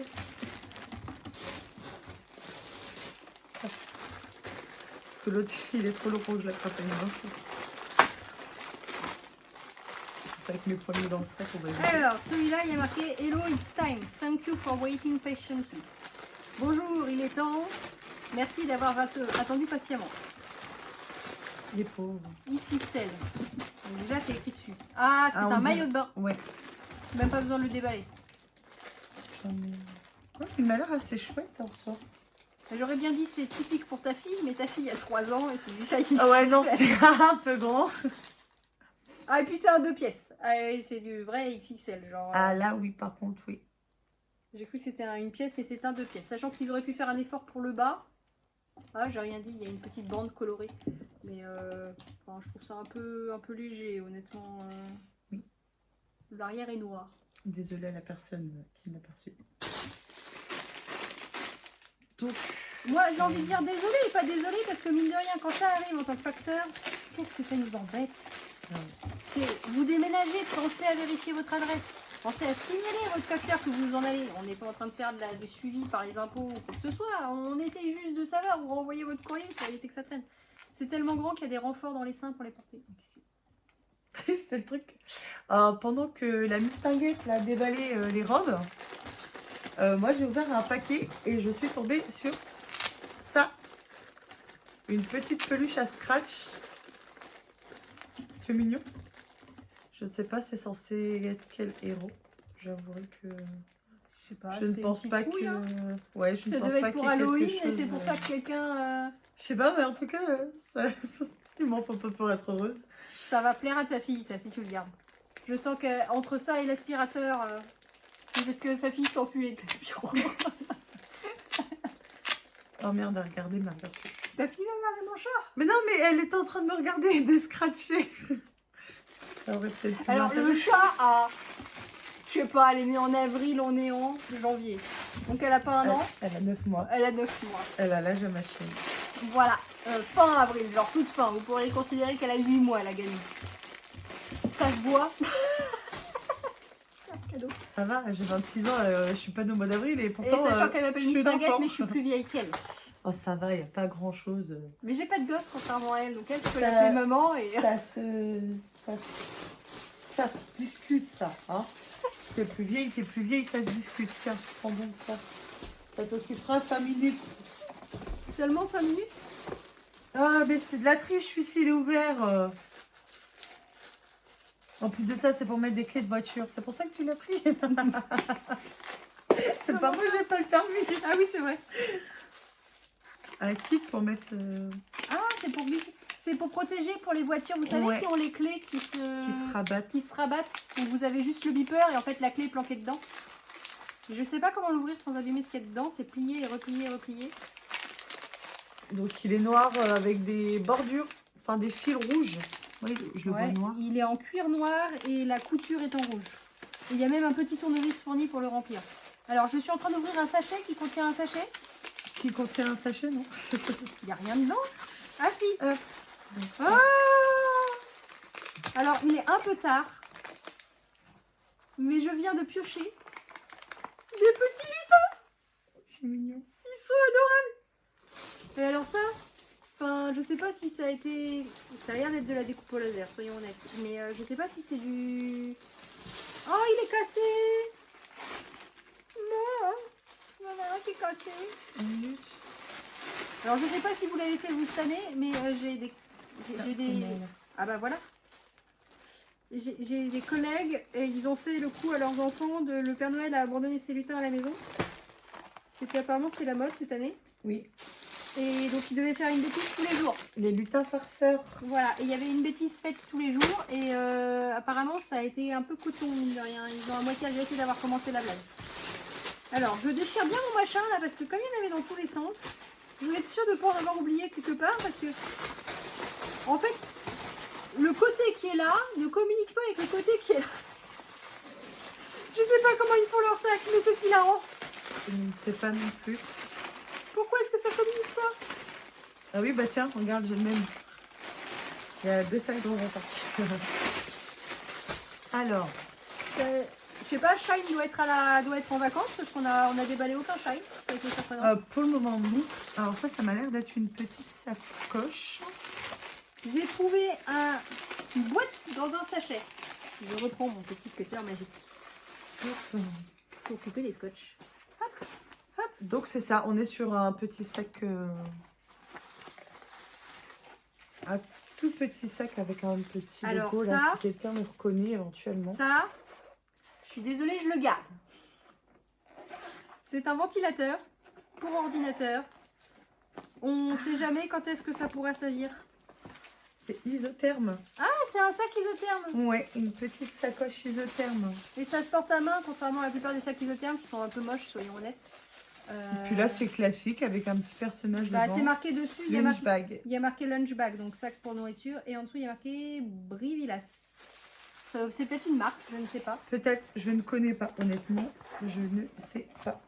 Parce que l'autre, il est trop long pour que je l'attrape à une main. Avec mes poignets dans le sac, on va y aller. Alors, celui-là, il y a marqué Hello, it's time. Thank you for waiting patiently. Bonjour, il est temps. Merci d'avoir attendu patiemment. Les pauvres. XXL. Donc déjà, c'est écrit dessus. Ah, c'est Ah, on un dit- maillot de bain. Ouais. Même pas besoin de le déballer. J'en ai- Ouais, il m'a l'air assez chouette en soi. J'aurais bien dit c'est typique pour ta fille, mais ta fille a 3 ans et c'est du taille XXL. Ah ouais, non, c'est un peu grand. Ah, et puis c'est un 2 pièces. Ah, et c'est du vrai XXL. Genre, Ah là, oui, par contre, oui. j'ai cru que c'était une pièce, mais c'est un 2 pièces. Sachant qu'ils auraient pu faire un effort pour le bas. Ah, j'ai rien dit, il y a une petite bande colorée. Mais enfin, je trouve ça un peu léger, honnêtement. Oui. L'arrière est noir. Désolée à la personne qui l'a perçu. Donc, Moi, j'ai envie de dire désolé et pas désolé, parce que mine de rien, quand ça arrive en tant que facteur, qu'est-ce que ça nous embête? Vous déménagez, pensez à vérifier votre adresse. Pensez à signaler à votre facteur que vous en allez. On n'est pas en train de faire du suivi par les impôts ou quoi que ce soit. On essaye juste de savoir où renvoyer votre courrier pour éviter que ça traîne. C'est tellement grand qu'il y a des renforts dans les seins pour les porter. c'est le truc. Pendant que la Miss Tinguette a déballé les robes, moi j'ai ouvert un paquet et je suis tombée sur ça. Une petite peluche à scratch. C'est mignon. Je ne sais pas c'est censé être quel héros. J'avouerai que Je sais pas, je ne c'est pense une pas petite que... couille, hein. Ouais, je ne Ça pense devait pas être pour qu'il y ait quelque Halloween et chose, c'est pour ça que quelqu'un... Je sais pas, mais en tout cas, il m'en faut pas pour être heureuse. Ça va plaire à ta fille, ça, si tu le gardes. Je sens qu'entre ça et l'aspirateur... c'est parce que sa fille s'enfuit avec l'aspirateur. Oh merde, à regarder ma voiture. Ta fille a regardé mon chat. Mais non, mais elle était en train de me regarder et de scratcher. Ça aurait peut-être pu Alors, le m'intéresser. chat a... Je sais pas, elle est née en avril, on est en janvier. Donc elle a pas un an, Elle a 9 mois. elle a 9 mois. Elle a l'âge à ma chérie. Voilà, fin avril, genre toute fin. Vous pourriez considérer qu'elle a 8 mois, la gamine. Ça se voit. Cadeau. Ça va, j'ai 26 ans, je suis pas née au mois d'avril et Et pourtant. sachant qu'elle m'appelle je suis Miss Tinguette, d'enfant. mais je suis plus vieille qu'elle. Oh, ça va, il n'y a pas grand chose. Mais j'ai pas de gosse contrairement à elle, donc elle, je peux Ça- l'appeler maman et... Ça se discute, ça. Hein. T'es plus vieille, ça se discute. Tiens, prends donc ça. Ça t'occupera 5 minutes. Seulement 5 minutes. Ah, mais c'est de la triche, celui-ci, il est ouvert. En plus de ça, c'est pour mettre des clés de voiture. C'est pour ça que tu l'as pris. C'est pas moi, j'ai pas le permis. Ah oui, c'est vrai. Un kit pour mettre... Ah, c'est pour glisser. C'est pour protéger pour les voitures, vous savez, Ouais. qui ont les clés qui se rabattent. qui se rabattent. Donc vous avez juste le beeper et en fait la clé est planquée dedans. Je sais pas comment l'ouvrir sans abîmer ce qu'il y a dedans. C'est plié et replié et replié. Donc il est noir avec des bordures, enfin des fils rouges. Oui, je le vois Ouais, noir. il est en cuir noir et la couture est en rouge. Et il y a même un petit tournevis fourni pour le remplir. Alors je suis en train d'ouvrir un sachet qui contient un sachet. Qui contient un sachet, non? Il n'y a rien dedans. Ah si. Donc, ça. Ah alors il est un peu tard. Mais je viens de piocher des petits lutins. c'est mignon. Ils sont adorables. Et alors ça, enfin, je sais pas si ça a été... Ça a l'air d'être de la découpe au laser, soyons honnêtes. Mais je sais pas si c'est du... Oh, il est cassé. Non, il y en a un qui est cassé. Une minute. Alors je sais pas si vous l'avez fait vous cette année, mais j'ai des... J'ai des... Ah bah voilà. J'ai des collègues et ils ont fait le coup à leurs enfants de le Père Noël a abandonné ses lutins à la maison. Apparemment c'était la mode cette année. Oui. Et donc ils devaient faire une bêtise tous les jours. Les lutins farceurs. Voilà, et il y avait une bêtise faite tous les jours et apparemment ça a été un peu coton mine de rien. Ils ont à moitié regretté d'avoir commencé la blague. Alors je déchire bien mon machin là parce que comme il y en avait dans tous les sens, je voulais être sûre de ne pas en avoir oublié quelque part parce que en fait le côté qui est là ne communique pas avec le côté qui est là. Je sais pas comment ils font leur sac, mais c'est hilarant. Je ne sais pas non plus. Pourquoi est-ce que ça communique pas? Ah oui, bah tiens, regarde, j'ai le même. Il y a 2 sacs dans un sac. Alors, Je sais pas, Shine doit être en vacances parce qu'on a déballé aucun Shine. Ça a été surprenant. pour le moment, non. Alors ça m'a l'air d'être une petite sacoche. J'ai trouvé une boîte dans un sachet. Je reprends mon petit cutter magique Hop. pour couper les scotch. Hop. Donc c'est ça, on est sur un petit sac. Un tout petit sac avec un petit Alors logo là, ça- si quelqu'un me reconnaît éventuellement. Ça, je suis désolée, je le garde. C'est un ventilateur pour ordinateur. On sait jamais quand est-ce que ça pourrait servir. C'est isotherme. Ah, c'est un sac isotherme. Ouais, une petite sacoche isotherme. Et ça se porte à main, contrairement à la plupart des sacs isothermes qui sont un peu moches, soyons honnêtes. Et puis là, c'est classique avec un petit personnage bah, devant. c'est marqué dessus, il y Lunch bag. a marqué lunch bag, donc sac pour nourriture. Et en dessous, il y a marqué Brivilas. C'est peut-être une marque, je ne sais pas. Peut-être, je ne connais pas, honnêtement. Je ne sais pas.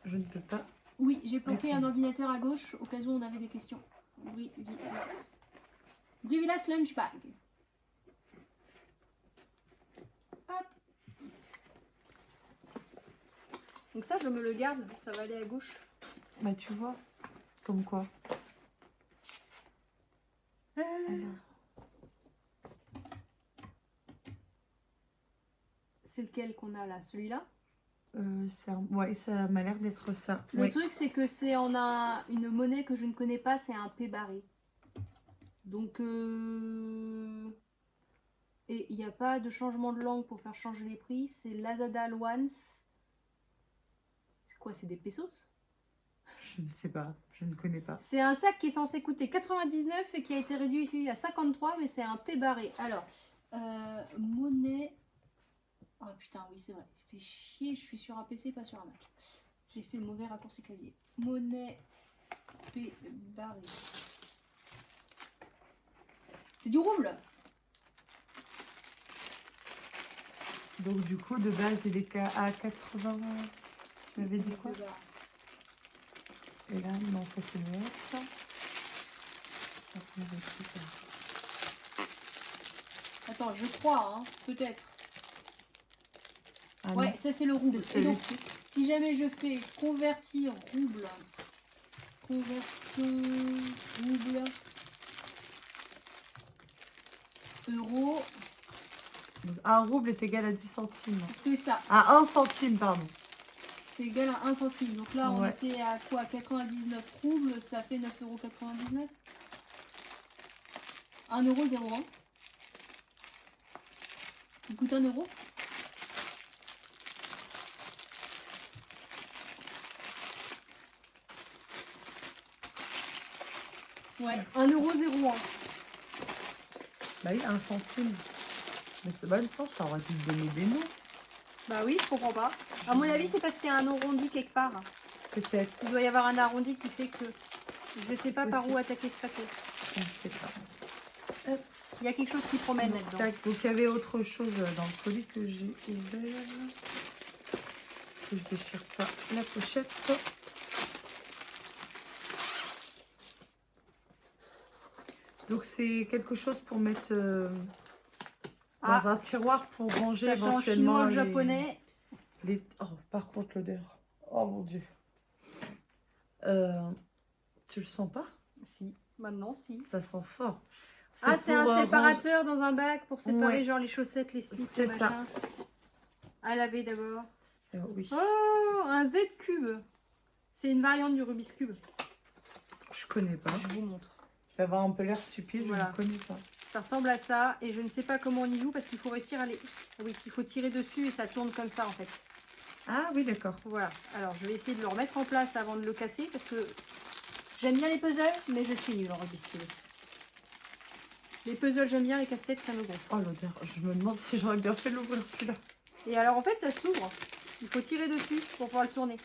Je ne peux pas. Oui, j'ai planqué un ordinateur à gauche au cas où on avait des questions. Brivilas. Brivilas lunch bag. Hop. Donc ça, je me le garde, ça va aller à gauche. Bah, tu vois, comme quoi. Alors, C'est lequel qu'on a là? Celui-là? ouais, ça m'a l'air d'être ça. Le Oui. truc, c'est que on a une monnaie que je ne connais pas, c'est un P barré. Donc, et il n'y a pas de changement de langue pour faire changer les prix. C'est Lazada Once. C'est quoi? C'est des pesos? Je ne sais pas, je ne connais pas. C'est un sac qui est censé coûter 99 et qui a été réduit à 53, mais c'est un P barré. Alors, monnaie. Oh putain, oui, c'est vrai. Fait chier, je suis sur un PC, pas sur un Mac. J'ai fait le mauvais raccourci clavier. Monnaie P barré. C'est du rouble. Donc, du coup, de base, il est à 80. Tu m'avais dit quoi? Et là, non, ça c'est le S. Attends, je crois, hein, peut-être. Ah, Ouais, non, ça c'est le rouble. c'est Et donc, celui-ci. si jamais je fais convertir rouble, conversion rouble, euro, Donc, un rouble est égal à 10 centimes. c'est ça. À 1 centime, pardon. C'est égal à 1 centime. Donc là, on Ouais. était à quoi? 99 roubles, ça fait 9,99 €. 1,01 €. Il coûte 1 €. Ouais, 1,01 €. Bah oui, 1 centime. Mais c'est bon sens, ça aurait pu te donner des noms. Bah oui, je comprends pas. À mon avis, c'est parce qu'il y a un arrondi quelque part. Peut-être. Il doit y avoir un arrondi qui fait que je sais pas par où Possible. attaquer ce paquet. Je ne sais pas. Hop. Il y a quelque chose qui promène là-dedans. Tac. Donc il y avait autre chose dans le colis que j'ai ouvert. Que je déchire pas la pochette. Donc c'est quelque chose pour mettre dans un tiroir pour ranger Sachant éventuellement chinois, japonais. Oh, par contre l'odeur. Oh mon dieu. Tu le sens pas? Si, maintenant, si. Ça sent fort. Ah, c'est un pour, séparateur dans un bac pour séparer Ouais. genre les chaussettes, les slips, C'est les ça. machins. À laver d'abord. Oui. Oh, un Z cube. C'est une variante du Rubik's Cube. Je connais pas. Je vous montre. Je vais avoir un peu l'air stupide, Voilà. je ne connais pas. Ça ressemble à ça et je ne sais pas comment on y joue parce qu'il faut réussir à les... Ah oui, il faut tirer dessus et ça tourne comme ça en fait. Ah oui, d'accord. Voilà. Alors je vais essayer de le remettre en place avant de le casser parce que j'aime bien les puzzles mais je suis nulle en Rubik's Cube. Les puzzles j'aime bien, les casse-têtes ça me gonfle. Oh l'odeur, je me demande si j'aurais bien fait l'ouvrir celui-là. Et alors en fait ça s'ouvre. Il faut tirer dessus pour pouvoir le tourner.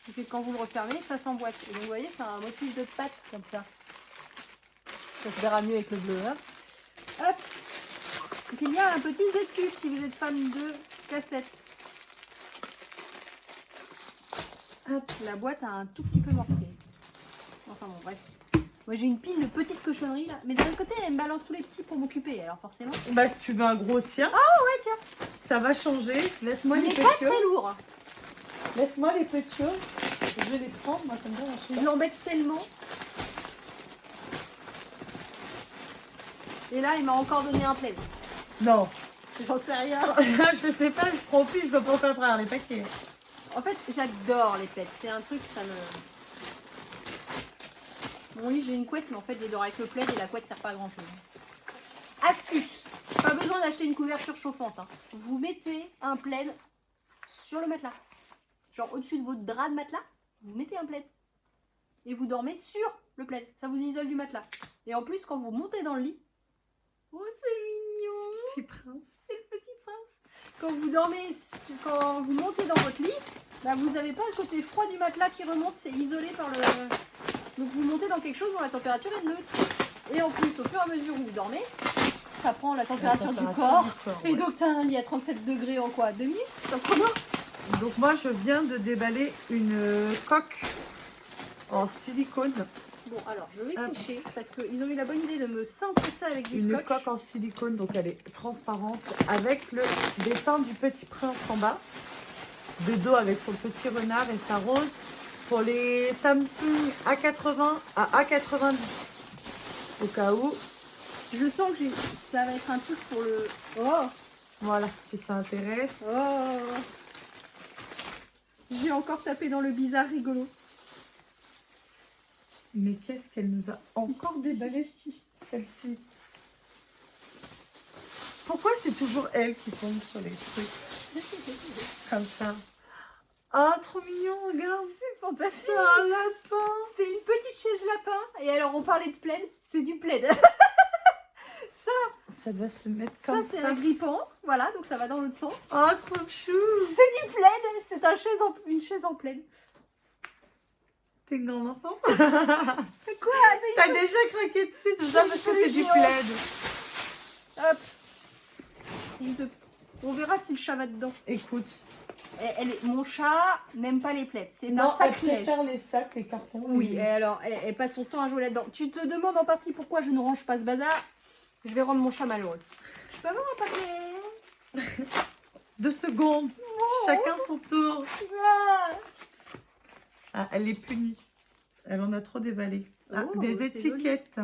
Ce qui fait que quand vous le refermez, ça s'emboîte. Et donc vous voyez, ça a un motif de patte comme ça. Ça se verra mieux avec le bleu. Hein. Hop. Il y a un petit Z-Cube si vous êtes fan de casse-tête. Hop. La boîte a un tout petit peu morflé. Enfin bon, bref. Moi j'ai une pile de petites cochonneries là. Mais d'un autre côté, elle me balance tous les petits pour m'occuper. Alors forcément. Bah si tu veux un gros tien. Ah ouais, tiens. Ça va changer. Laisse-moi Il les est pas petits. très lourd. Laisse-moi les petits. Je vais les prendre. Moi ça me donne un Je chien. l'embête tellement. Et là, il m'a encore donné un plaid. Non. J'en sais rien. Je sais pas, je prends plus, je veux pas encore à travers les paquets. En fait, j'adore les plaids. C'est un truc, ça me... Mon lit, j'ai une couette, mais en fait, j'ai dors avec le plaid et la couette sert pas à grand chose. Astuce. Pas besoin d'acheter une couverture chauffante. Hein. Vous mettez un plaid sur le matelas. Genre au-dessus de votre drap de matelas, vous mettez un plaid. Et vous dormez sur le plaid. Ça vous isole du matelas. Et en plus, quand vous montez dans le lit... Oh, c'est mignon. Petit prince. C'est le petit prince. Quand vous dormez, quand vous montez dans votre lit, bah vous n'avez pas le côté froid du matelas qui remonte, c'est isolé par le... Donc vous montez dans quelque chose dont la température est neutre. Et en plus, au fur et à mesure où vous dormez, ça prend la température du corps. Et ouais. donc t'as un lit à 37 degrés en quoi 2 minutes? T'en prends un? Donc moi je viens de déballer une coque en silicone. Bon alors, je vais Hop. tricher parce qu'ils ont eu la bonne idée de me cintrer ça avec du Une scotch. coque en silicone, donc elle est transparente, avec le dessin du petit prince en bas, de dos avec son petit renard et sa rose, pour les Samsung A80 à A90, au cas où, Je sens que ça va être un truc pour le... Oh, voilà, si ça intéresse. oh. J'ai encore tapé dans le bizarre rigolo. Mais qu'est-ce qu'elle nous a encore déballé, celle-ci? Pourquoi c'est toujours elle qui tombe sur les trucs comme ça? Ah, trop mignon, regarde. C'est fantastique. C'est un lapin. C'est une petite chaise lapin. Et alors, on parlait de plaid. C'est du plaid. Ça doit se mettre Ça, comme c'est ça. un grippant. Voilà, donc ça va dans l'autre sens. Oh, trop chou. C'est du plaid. C'est une chaise en plaid. T'es une grande enfant. Quoi? T'as déjà craqué dessus, tout ça, parce que c'est du plaid. Hop. On verra si le chat va dedans. Écoute. Mon chat n'aime pas les plaids. C'est un Non, elle sacrilège. préfère les sacs, les cartons. Oui, les- et alors, elle passe son temps à jouer là-dedans. Tu te demandes en partie pourquoi je ne range pas ce bazar. Je vais rendre mon chat malheureux. Je peux avoir un papier? 2 secondes. Chacun son tour. Ah, elle est punie. Elle en a trop déballé. Ah, Oh, des c'est étiquettes.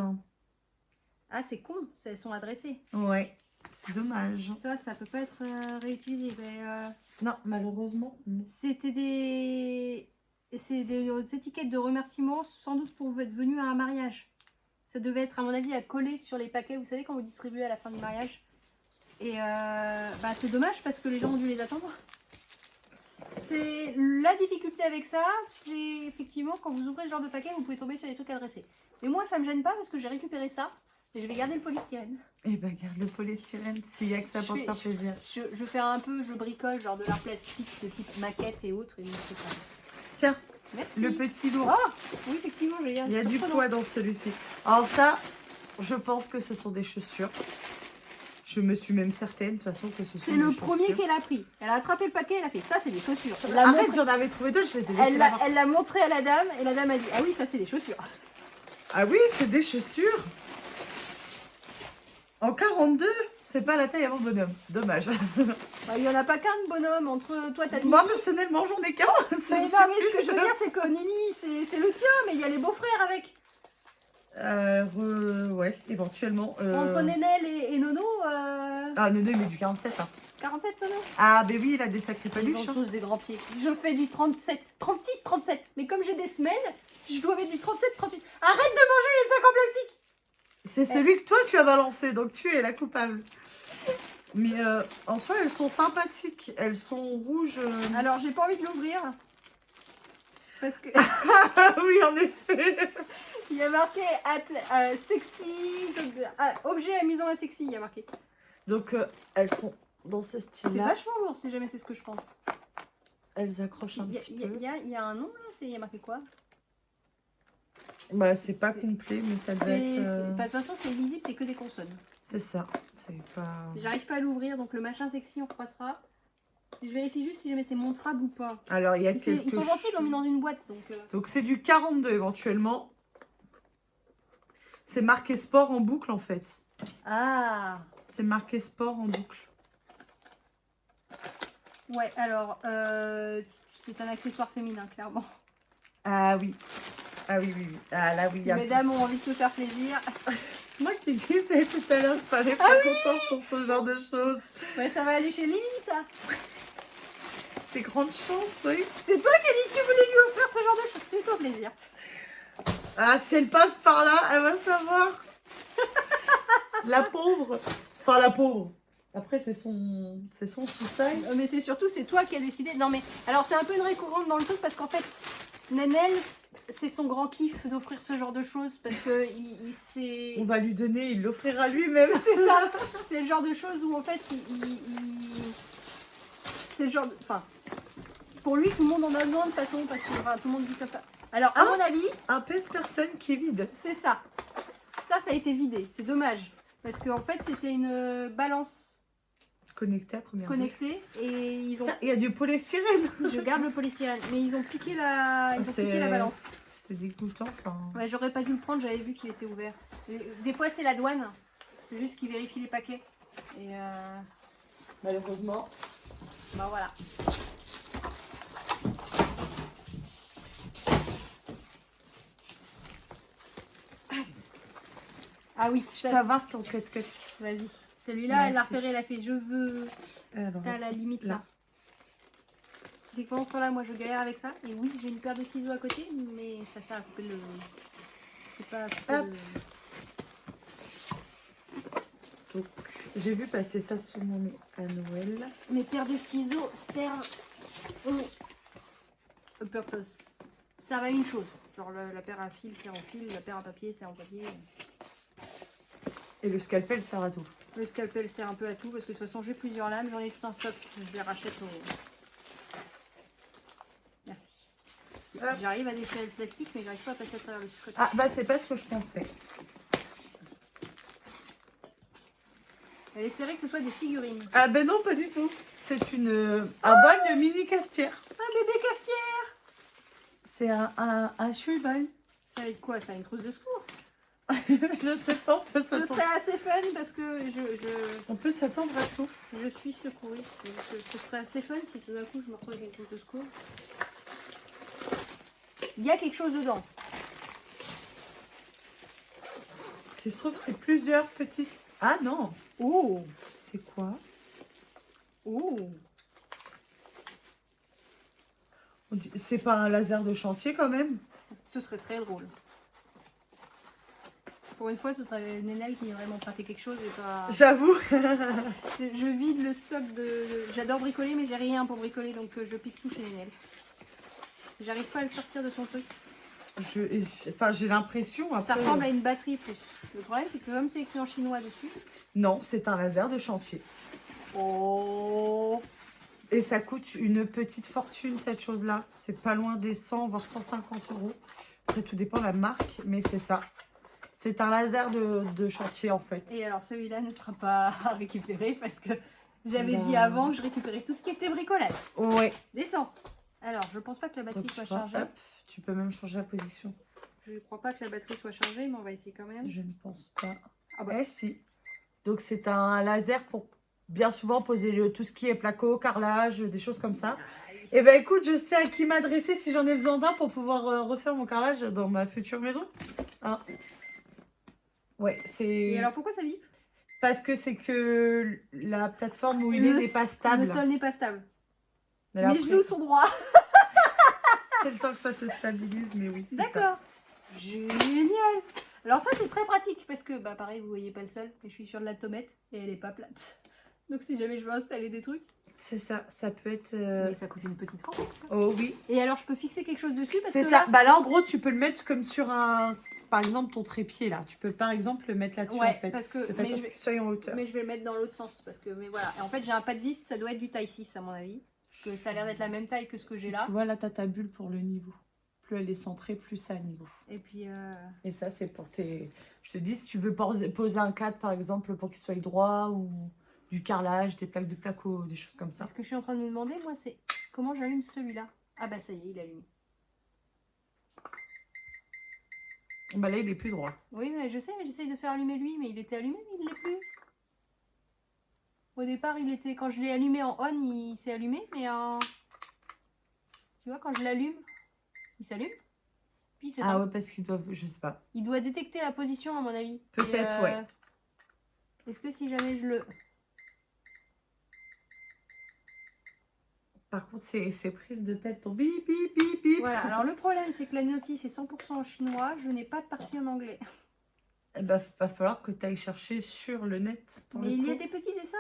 Ah, c'est con. Elles sont adressées. Ouais, c'est dommage. Ça peut pas être réutilisé. Mais, Non, malheureusement. non. c'était c'est des étiquettes de remerciements, sans doute pour vous être venu à un mariage. Ça devait être, à mon avis, à coller sur les paquets, vous savez, quand vous distribuez à la fin du mariage. Et bah, c'est dommage parce que les gens ont dû les attendre. C'est la difficulté avec ça, c'est effectivement quand vous ouvrez ce genre de paquet, vous pouvez tomber sur des trucs adressés. Mais moi, ça me gêne pas parce que j'ai récupéré ça et je vais garder le polystyrène. Eh ben, garde le polystyrène, s'il y a que ça pour te faire plaisir. Je fais un peu, je bricole genre de l'art plastique de type maquette et autres. Et donc, c'est ça. Tiens, Merci. le petit lourd. Oh, oui, effectivement, je vais dire. Il y a du surprenant. poids dans celui-ci. Alors ça, je pense que ce sont des chaussures. Je me suis même certaine, de toute façon, que ce sont C'est des le chaussures. premier qu'elle a pris. Elle a attrapé le paquet, elle a fait ça, c'est des chaussures. Elle l'a Arrête, montré- j'en avais trouvé d'autres, je les ai laissées elle là-bas. l'a montré à la dame et la dame a dit ah oui, ça c'est des chaussures. Ah oui, c'est des chaussures. En 42, C'est pas la taille à mon bonhomme. Dommage. Bah, il y en a pas qu'un de bonhomme. Entre toi, t'as Nini. Moi, personnellement, j'en ai qu'un. Mais non, mais ce que je veux dire, c'est que Nini, c'est le tien, mais il y a les beaux-frères avec. Ouais, éventuellement. Entre Nénel et Nono, Ah, Nono, il met du 47. Hein. 47 Nono. Ah, ben oui, il a des sacrés Ils paluches. ont tous des grands pieds. Je fais du 37, 36, 37. Mais comme j'ai des semaines, je dois mettre du 37, 38. Arrête de manger les sacs en plastique. C'est celui que toi, tu as balancé, donc tu es la coupable. Mais en soi, elles sont sympathiques. Elles sont rouges. Alors, j'ai pas envie de l'ouvrir. Parce que Ah oui, en effet. il y a marqué sexy, objet amusant et sexy, il y a marqué. Donc, elles sont dans ce C'est style-là. vachement lourd si jamais c'est ce que je pense. Elles accrochent un Il petit peu. y a un nom là, il y a marqué quoi? Bah, c'est pas c'est- complet, mais ça doit être... De toute façon, c'est visible, c'est que des consonnes. C'est ça. C'est pas... J'arrive pas à l'ouvrir, donc le machin sexy, on croisera. Je vérifie juste si jamais c'est montrable ou pas. Alors, il y a Ils quelques... sont gentils, ils l'ont mis dans une boîte, donc... Donc, c'est du 42 éventuellement. C'est marqué sport en boucle, en fait. Ah. C'est marqué sport en boucle. Ouais, alors, c'est un accessoire féminin, clairement. Ah oui. Ah oui, oui, oui. Ah là, oui. il Si y a- mesdames ont envie de se faire plaisir. Moi qui disais tout à l'heure qu'il fallait pas qu'on tombe sur ce genre de choses. Ouais, ça va aller chez Lily, ça. Des grandes chances, oui. C'est toi qui as dit que tu voulais lui offrir ce genre de choses. Fais-toi plaisir. Ah, si elle passe par là, elle va savoir. La pauvre. Enfin, la pauvre. Après, c'est son sous-sail. Mais c'est surtout, c'est toi qui as décidé. Non, mais alors, c'est un peu une récurrente dans le truc parce qu'en fait, Nenel, c'est son grand kiff d'offrir ce genre de choses parce que c'est. On va lui donner, il l'offrira lui-même. C'est ça. C'est le genre de choses où en fait, c'est le genre. Enfin, pour lui, tout le monde en a besoin de toute façon parce que enfin, tout le monde vit comme ça. Alors, à mon avis, Un pèse-personne qui est vide. c'est ça. Ça a été vidé. C'est dommage parce qu'en fait, c'était une balance Connecté à première vue. connectée et ils ont. Tiens, il y a du polystyrène. Je garde le polystyrène, mais ils ont piqué la balance. C'est dégoûtant. Enfin... Ouais, j'aurais pas dû le prendre, j'avais vu qu'il était ouvert. Des fois, c'est la douane, juste qui vérifie les paquets. Et Malheureusement. bah voilà. Ah oui, Je peux avoir ton cut. vas-y. Celui-là, Merci. elle l'a repéré, elle a fait je veux Alors, à la attends, limite là. Et pendant ce temps-là, moi je galère avec ça. Et oui, j'ai une paire de ciseaux à côté, mais ça sert à couper le. C'est pas à couper Hop. le. Donc, j'ai vu passer ça sous mon nez à Noël. Mes paires de ciseaux servent au purpose. Servent à une chose. Genre la paire à fil sert en fil, la paire à papier sert en papier. Et le scalpel sert à tout. Le scalpel sert un peu à tout parce que de toute façon j'ai plusieurs lames, j'en ai tout un stock. Je les rachète au. Merci. Hop. J'arrive à déchirer le plastique mais j'arrive pas à passer à travers le sucre. Ah, bah c'est pas ce que je pensais. Elle espérait que ce soit des figurines. Ah ben non, pas du tout. C'est un bol de mini cafetière. Un bébé cafetière. C'est un chewing-ball. Ça va être quoi ça? Une trousse de secours? Je ne sais pas, on peut Ce s'attendre. serait assez fun parce que On peut s'attendre à tout. je suis secouriste. Donc, ce serait assez fun si tout d'un coup je me retrouve avec une trousse de secours. Il y a quelque chose dedans. Si je trouve que c'est plusieurs petites... Ah non. Oh! C'est quoi? Oh! C'est pas un laser de chantier quand même? Ce serait très drôle. Pour une fois, ce serait Nénel qui irait m'emprunter quelque chose et pas... J'avoue. Je vide le stock de... J'adore bricoler, mais j'ai rien pour bricoler, donc je pique tout chez Nénel. J'arrive pas à le sortir de son truc. J'ai l'impression... Ça après- ressemble à une batterie plus. Le problème, c'est que comme c'est écrit en chinois dessus... Non, c'est un laser de chantier. Oh! Et ça coûte une petite fortune, cette chose-là. C'est pas loin des 100, voire 150 €. Après, tout dépend de la marque, mais c'est ça. C'est un laser de chantier, en fait. Et alors, celui-là ne sera pas récupéré parce que j'avais Non. dit avant que je récupérais tout ce qui était bricolage. Ouais. Descends. Alors, je pense pas que la batterie Donc, soit tu vois, chargée. hop, tu peux même changer la position. Je ne crois pas que la batterie soit chargée, mais on va essayer quand même. Je ne pense pas. Ah bah. Eh si. Donc, c'est un laser pour bien souvent poser tout ce qui est placo, carrelage, des choses comme ça. Et ben écoute, je sais à qui m'adresser si j'en ai besoin d'un pour pouvoir refaire mon carrelage dans ma future maison. Hein. Ouais, c'est... Et alors pourquoi ça vibre? Parce que c'est que la plateforme où il est n'est pas stable. Le sol n'est pas stable. Mais Mes après, genoux sont droits. c'est le temps que ça se stabilise, mais oui, c'est ça. D'accord. Génial. Alors ça c'est très pratique parce que bah pareil vous voyez pas le sol et je suis sur de la tomate et elle est pas plate. Donc si jamais je veux installer des trucs. C'est ça, ça peut être... Mais ça coûte une petite fortune ça. Oh oui. Et alors je peux fixer quelque chose dessus parce C'est que ça. là... Bah là, en gros, tu peux le mettre comme sur un... Par exemple, ton trépied, là. Tu peux, par exemple, le mettre là-dessus, Ouais, en fait. parce que... De façon à ce qu'il soit en hauteur. Mais je vais le mettre dans l'autre sens parce que... Mais voilà. Et en fait j'ai un pas de vis, ça doit être du taille 6 à mon avis. Que ça a l'air d'être la même taille que ce que j'ai là. Tu vois, là, t'as ta bulle pour le niveau. Plus elle est centrée, plus ça a niveau. Et puis... Et ça, c'est pour tes... Je te dis, si tu veux poser un cadre, par exemple, pour qu'il soit droit, ou du carrelage, des plaques de placo, des choses comme ça. Ce que je suis en train de me demander, moi, c'est comment j'allume celui-là. Ah bah ça y est, il allume. Bah là, il est plus droit. Oui, mais je sais, mais j'essaye de faire allumer lui, mais il était allumé, mais il ne l'est plus. Au départ, il était, quand je l'ai allumé en on, il s'est allumé, mais en... Tu vois, quand je l'allume, il s'allume. Puis il s'éteint. Ah ouais, parce qu'il doit... Je sais pas. Il doit détecter la position, à mon avis. Peut-être, ouais. Est-ce que si jamais je le... Par contre, c'est prise de tête, ton bip, bip, bip, bip. Voilà, alors le problème, c'est que la notice est 100% en chinois. Je n'ai pas de partie en anglais. Eh ben, va falloir que tu ailles chercher sur le net. Mais il y a des petits dessins.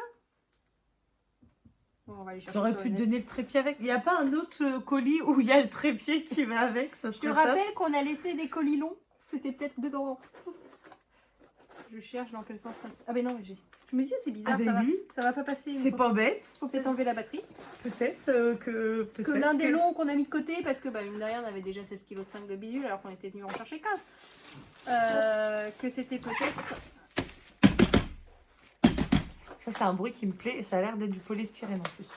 Bon, on va aller chercher J'aurais sur pu le te net. donner le trépied avec. Il n'y a pas un autre colis où il y a le trépied qui va avec, ça Je te serait top. rappelle qu'on a laissé des colis longs. C'était peut-être dedans. Je cherche dans quel sens ça... Ah ben non, j'ai... Je me disais, c'est bizarre, Ah ben oui. ça va pas passer. C'est pas bête. Faut peut-être enlever la batterie. Peut-être que... Que l'un des longs qu'on a mis de côté, parce que bah, mine de rien, on avait déjà 16,5 kg de bidule alors qu'on était venu en chercher 15. Que c'était peut-être... Ça, c'est un bruit qui me plaît et ça a l'air d'être du polystyrène en plus.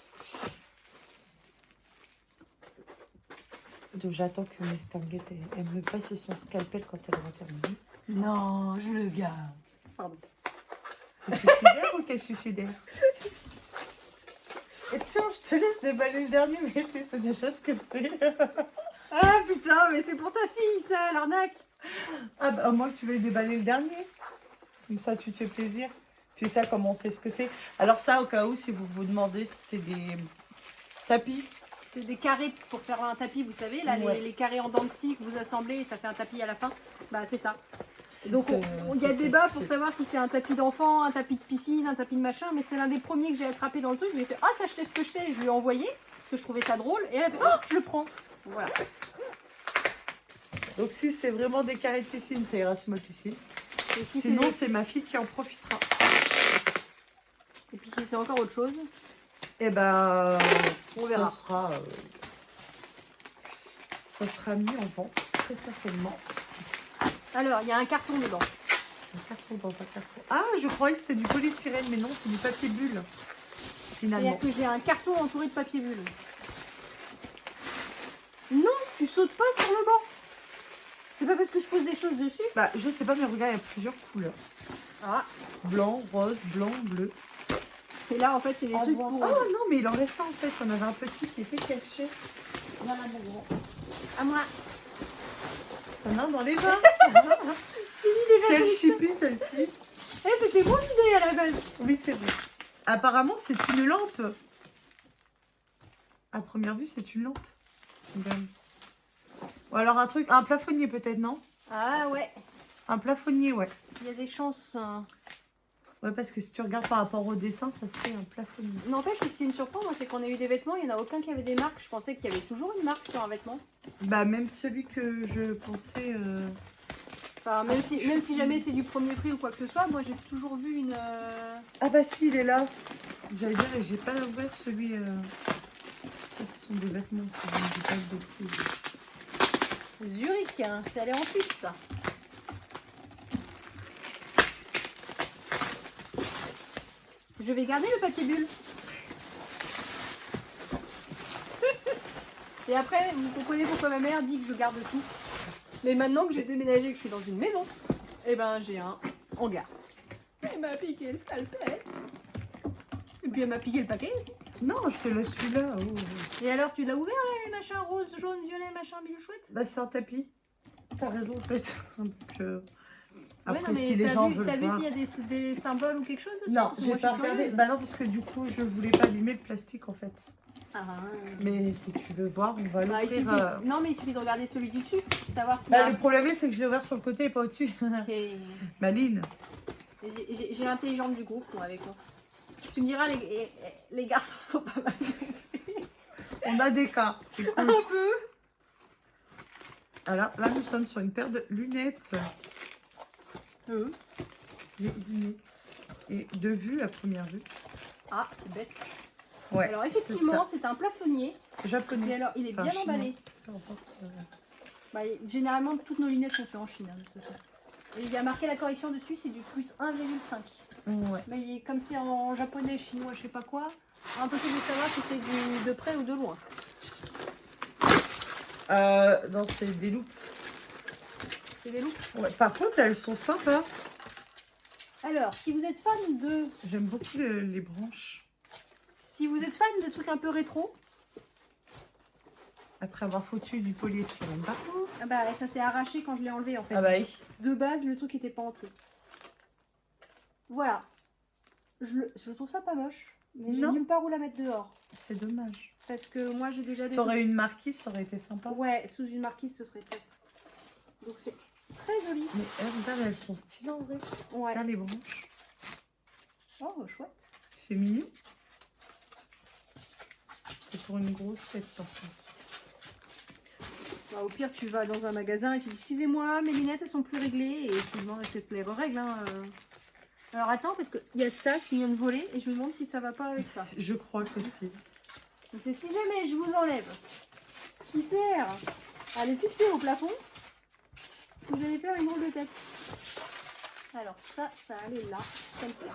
Donc j'attends que Miss Tanguette, elle me passe son scalpel quand elle aura terminé. Non, je le garde. Pardon. T'es suicidaire ou t'es suicidaire? Et tiens, je te laisse déballer le dernier, mais tu sais déjà ce que c'est. Ah putain, mais c'est pour ta fille ça, l'arnaque. Ah bah, au moins que tu veux déballer le dernier. Comme ça, tu te fais plaisir. Puis ça, comme on sait ce que c'est. Alors ça, au cas où, si vous vous demandez, c'est des tapis. C'est des carrés pour faire un tapis, vous savez, là, Ouais. les carrés en dents de scie que vous assemblez et ça fait un tapis à la fin. Bah c'est ça. C'est Donc ce- il y a c'est- débat c'est- pour savoir si c'est un tapis d'enfant, un tapis de piscine, un tapis de machin, mais c'est l'un des premiers que j'ai attrapé dans le truc. Je lui ai fait ah ça je sais ce que je sais, je lui ai envoyé parce que je trouvais ça drôle et elle a fait oh je le prends. Voilà. Donc si c'est vraiment des carrés de piscine, ça ira sur ma piscine. Et si Sinon, c'est c'est ma fille qui en profitera. et puis si c'est encore autre chose, Et ben, on verra. Ça sera mis en vente, très certainement. Alors il y a un carton dedans. Un carton dans un carton. Ah, je croyais que c'était du polystyrène, mais non, c'est du papier bulle. Finalement. C'est-à-dire que j'ai un carton entouré de papier bulle. Non, tu sautes pas sur le banc. C'est pas parce que je pose des choses dessus. Bah, je sais pas, mais regarde, il y a plusieurs couleurs. Ah. Blanc, rose, blanc, bleu. Et là en fait c'est des trucs Oh pour... non, mais il en restait en fait. On avait un petit qui était caché. À moi. On a un dans les mains. Déjà, Quelle c'est- chipie celle-ci. Eh, c'était mon idée à la base. Oui, c'est vrai. Apparemment, c'est une lampe. À première vue, c'est une lampe. Regarde. Ou alors un truc, un plafonnier peut-être, non? Ah ouais, Un plafonnier, ouais. il y a des chances. Ouais, parce que si tu regardes par rapport au dessin, ça serait un plafonnier. N'empêche que ce qui me surprend, moi, c'est qu'on a eu des vêtements, il n'y en a aucun qui avait des marques. Je pensais qu'il y avait toujours une marque sur un vêtement. Bah, même celui que je pensais... Enfin, même si jamais c'est du premier prix ou quoi que ce soit, moi j'ai toujours vu une... Ah bah si, il est là. J'allais dire, j'ai pas ouvert celui... Ça, ce sont des vêtements, si je ne dis pas de bêtises. Zurich, hein, c'est allé en Suisse. Je vais garder le papier bulle. Et après, vous comprenez pourquoi ma mère dit que je garde tout. Mais maintenant que j'ai déménagé et que je suis dans une maison, eh ben j'ai un hangar. Elle m'a piqué le scalpel. Et puis elle m'a piqué le paquet aussi. Non, je te laisse celui-là. Oh. Et alors, tu l'as ouvert là, les machins rose, jaune, violet, machin, bille chouette? Bah, c'est un tapis. T'as raison, en fait. Donc, Ouais, après, non, mais si les gens veulent t'as vu voir. s'il y a des symboles ou quelque chose dessus? Non, Parce que j'ai moi, je pas suis regardé. curieuse. Bah non, parce que du coup, je voulais pas abîmer le plastique, en fait. Ah. Mais si tu veux voir, on va Bah, il suffit... l'ouvrir. Non, mais il suffit de regarder celui du dessus, savoir s'il y Bah, a... le problème, c'est que je l'ai ouvert sur le côté et pas au-dessus. Et- Maline. J'ai l'intelligence du groupe, moi, avec moi. Tu me diras, les garçons sont pas mal. On a des cas. Écoute. Un peu. Alors là, nous sommes sur une paire de lunettes. Les lunettes. Et de vue, à première vue. Ah, c'est bête. Ouais. Alors, effectivement, c'est un plafonnier. c'est japonais. Et alors, il est Enfin, bien chinois. emballé. Peu importe, Bah, généralement, toutes nos lunettes sont faites en Chine, hein, de toute façon. Et il y a marqué la correction dessus, c'est du plus 1,5. Ouais. Mais comme c'est en japonais, chinois, je sais pas quoi, impossible de savoir si c'est de près ou de loin. Non, c'est des loupes. C'est des loups. Ouais. Par contre, elles sont sympas. Alors, si vous êtes fan de... J'aime beaucoup les branches. Si vous êtes fan de trucs un peu rétro, Après avoir foutu du polyéthylène partout. ah bah ça s'est arraché quand je l'ai enlevé en fait. Ah bah oui. De base, le truc était pas entier. Voilà. Je trouve ça pas moche, mais j'ai Non. nulle part où la mettre dehors. C'est dommage. Parce que moi j'ai déjà des... T'aurais une marquise, ça aurait été sympa. Ouais, sous une marquise ce serait top. Donc c'est très joli. Mais regarde, elles sont stylées en vrai. Ouais. Regarde les branches. Oh, chouette. C'est mignon. C'est pour une grosse tête par contre. Bah, au pire, tu vas dans un magasin et tu dis excusez-moi, mes lunettes elles sont plus réglées et tu demandes est-ce que tu les règles. Hein. Alors attends, parce qu'il y a ça qui vient de voler et je me demande si ça va pas avec ça. Je crois que si. Parce que si jamais je vous enlève ce qui sert à les fixer au plafond, vous allez faire une drôle de tête. Alors ça allait là, comme ça.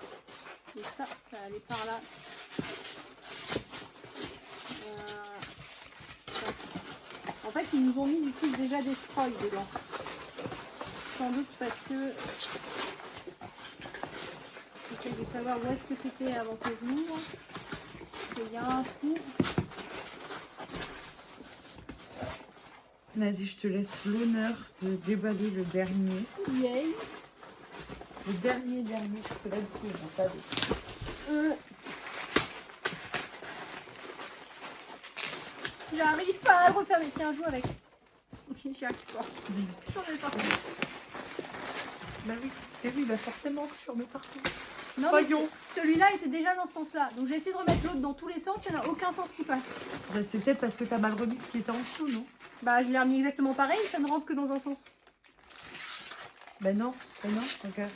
Et ça allait par là. Comme ça. En fait, ils nous ont mis du truc déjà destroy dedans. Sans doute parce que j'essaie de savoir où est-ce que c'était avant que je m'ouvre. Il y a un trou. Vas-y, je te laisse l'honneur de déballer le dernier. Yay. Le dernier, parce que là, du coup, il n'y en a pas d'autres. J'arrive pas à le refermer. Tiens, joue avec. Ok, j'y arrive pas. J'en ai partout. Bah oui, et oui, bah forcément que tu remets partout. Non, mais Voyons. celui-là était déjà dans ce sens-là. Donc j'ai essayé de remettre l'autre dans tous les sens. Il n'y en a aucun sens qui passe. Bah, c'est peut-être parce que t'as mal remis ce qui était en dessous, non? Bah, je l'ai remis exactement pareil. Ça ne rentre que dans un sens. Bah non, regarde.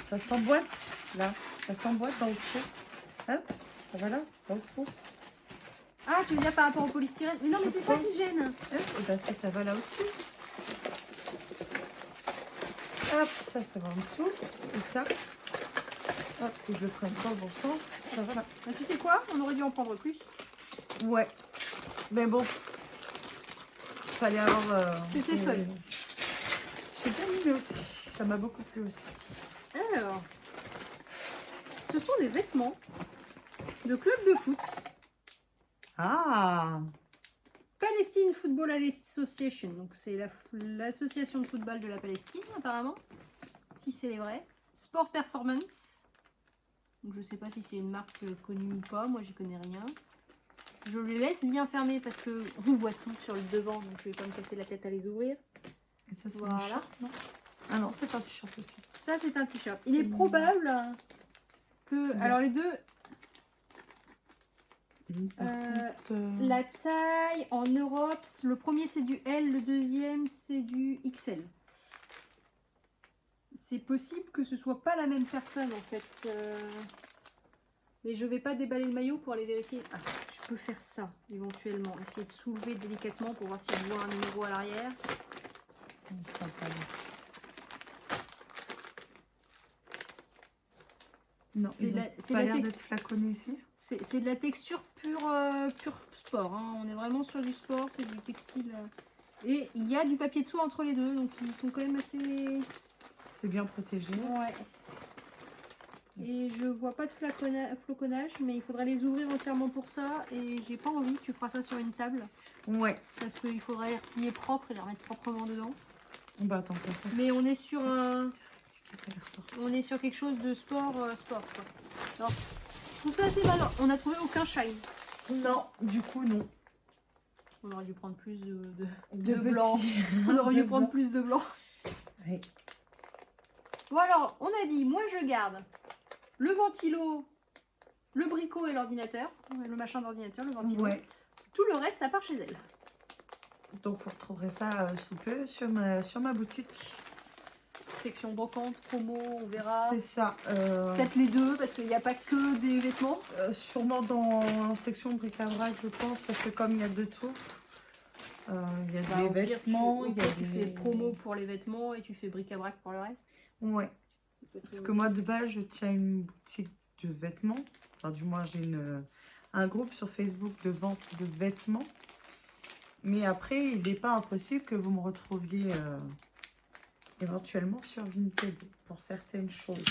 Ça s'emboîte, là. Ça s'emboîte dans le trou. Hop, voilà, dans le trou. Ah, tu veux dire par rapport au polystyrène? Mais non, mais Je c'est ça pense. qui gêne. Hop, et bah ça va là au-dessus. Hop, ça va en dessous. Et ça, hop, que je le prenne dans le bon sens. Ça va là. Bah, tu sais quoi? On aurait dû en prendre plus. Ouais. Mais bon. Fallait avoir... C'était fun. J'ai bien aimé aussi. Ça m'a beaucoup plu aussi. Alors, ce sont des vêtements de club de foot. Ah, Palestine Football Association. Donc c'est l'association de football de la Palestine apparemment. Si c'est vrai. Sport Performance. Donc je sais pas si c'est une marque connue ou pas. Moi j'y connais rien. Je les laisse bien fermés parce que on voit tout sur le devant. Donc je vais pas me casser la tête à les ouvrir. et ça c'est Voilà. un short, non? Ah non, c'est un t-shirt aussi. Ça c'est un t-shirt. Il C'est est mignon. probable que... Ouais. Alors les deux... Par contre, La taille en Europe, le premier c'est du L, le deuxième c'est du XL. C'est possible que ce soit pas la même personne en fait. Mais je vais pas déballer le maillot pour aller vérifier. Ah, je peux faire ça éventuellement. Essayer de soulever délicatement pour voir si je vois un numéro à l'arrière. on sera pas là. Non, C'est ils la- ont c'est pas la l'air tec- d'être flaconnés ici. C'est de la texture pure sport. Hein. On est vraiment sur du sport, c'est du textile. Et il y a du papier de soie entre les deux, donc ils sont quand même assez... C'est bien protégé. Ouais. Et je vois pas de floconnage, mais il faudrait les ouvrir entièrement pour ça. Et j'ai pas envie, tu feras ça sur une table. Ouais. Parce qu'il faudrait les replier propres et les remettre proprement dedans. Bah attends, qu'on fait. Mais on est sur un... Elle est ressortie. On est sur quelque chose de sport, sport quoi. Alors, je trouve ça assez malin. On n'a trouvé aucun shine. Non, du coup, non. On aurait dû prendre plus de De blanc. petits. On aurait De dû prendre blanc. plus de blanc. Oui. Bon alors, on a dit, moi je garde le ventilo, le bricot et l'ordinateur. Le machin d'ordinateur, le ventilo. Ouais. Tout le reste, ça part chez elle. Donc vous retrouverez ça sous peu sur ma boutique. Section brocante, promo, on verra. C'est ça. Peut-être les deux, parce qu'il n'y a pas que des vêtements. Sûrement dans section bric-à-brac, je pense, parce que comme il y a de tout, il y a des Au pire, vêtements, il y a tu des... fais promo pour les vêtements et tu fais bric-à-brac pour le reste. Ouais. Parce que moi, de base, je tiens une boutique de vêtements. Enfin, du moins, j'ai un groupe sur Facebook de vente de vêtements. Mais après, il n'est pas impossible que vous me retrouviez éventuellement sur Vinted pour certaines choses.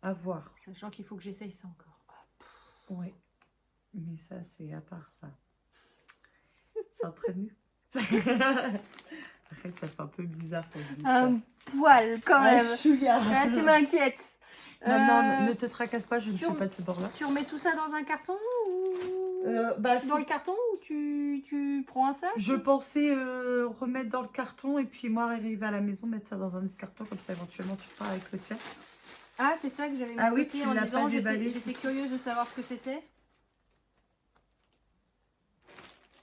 À voir. Sachant qu'il faut que j'essaye ça encore. Ouais. Mais ça, c'est à part ça. C'est entre nous. Arrête, ça fait un peu bizarre pour lui. Un poil quand Ah, même. chouïa. Là, tu m'inquiètes. Non, ne te tracasse pas, je ne suis pas de ce bord-là. Tu remets tout ça dans un carton ou... Bah, dans le carton ou tu prends un sac? je pensais remettre dans le carton et puis moi arriver à la maison, mettre ça dans un autre carton, comme ça éventuellement tu repars avec le tien. Ah, c'est ça que j'avais mis Ah de oui, côté tu en l'as disant pas déballé. j'étais curieuse de savoir ce que c'était.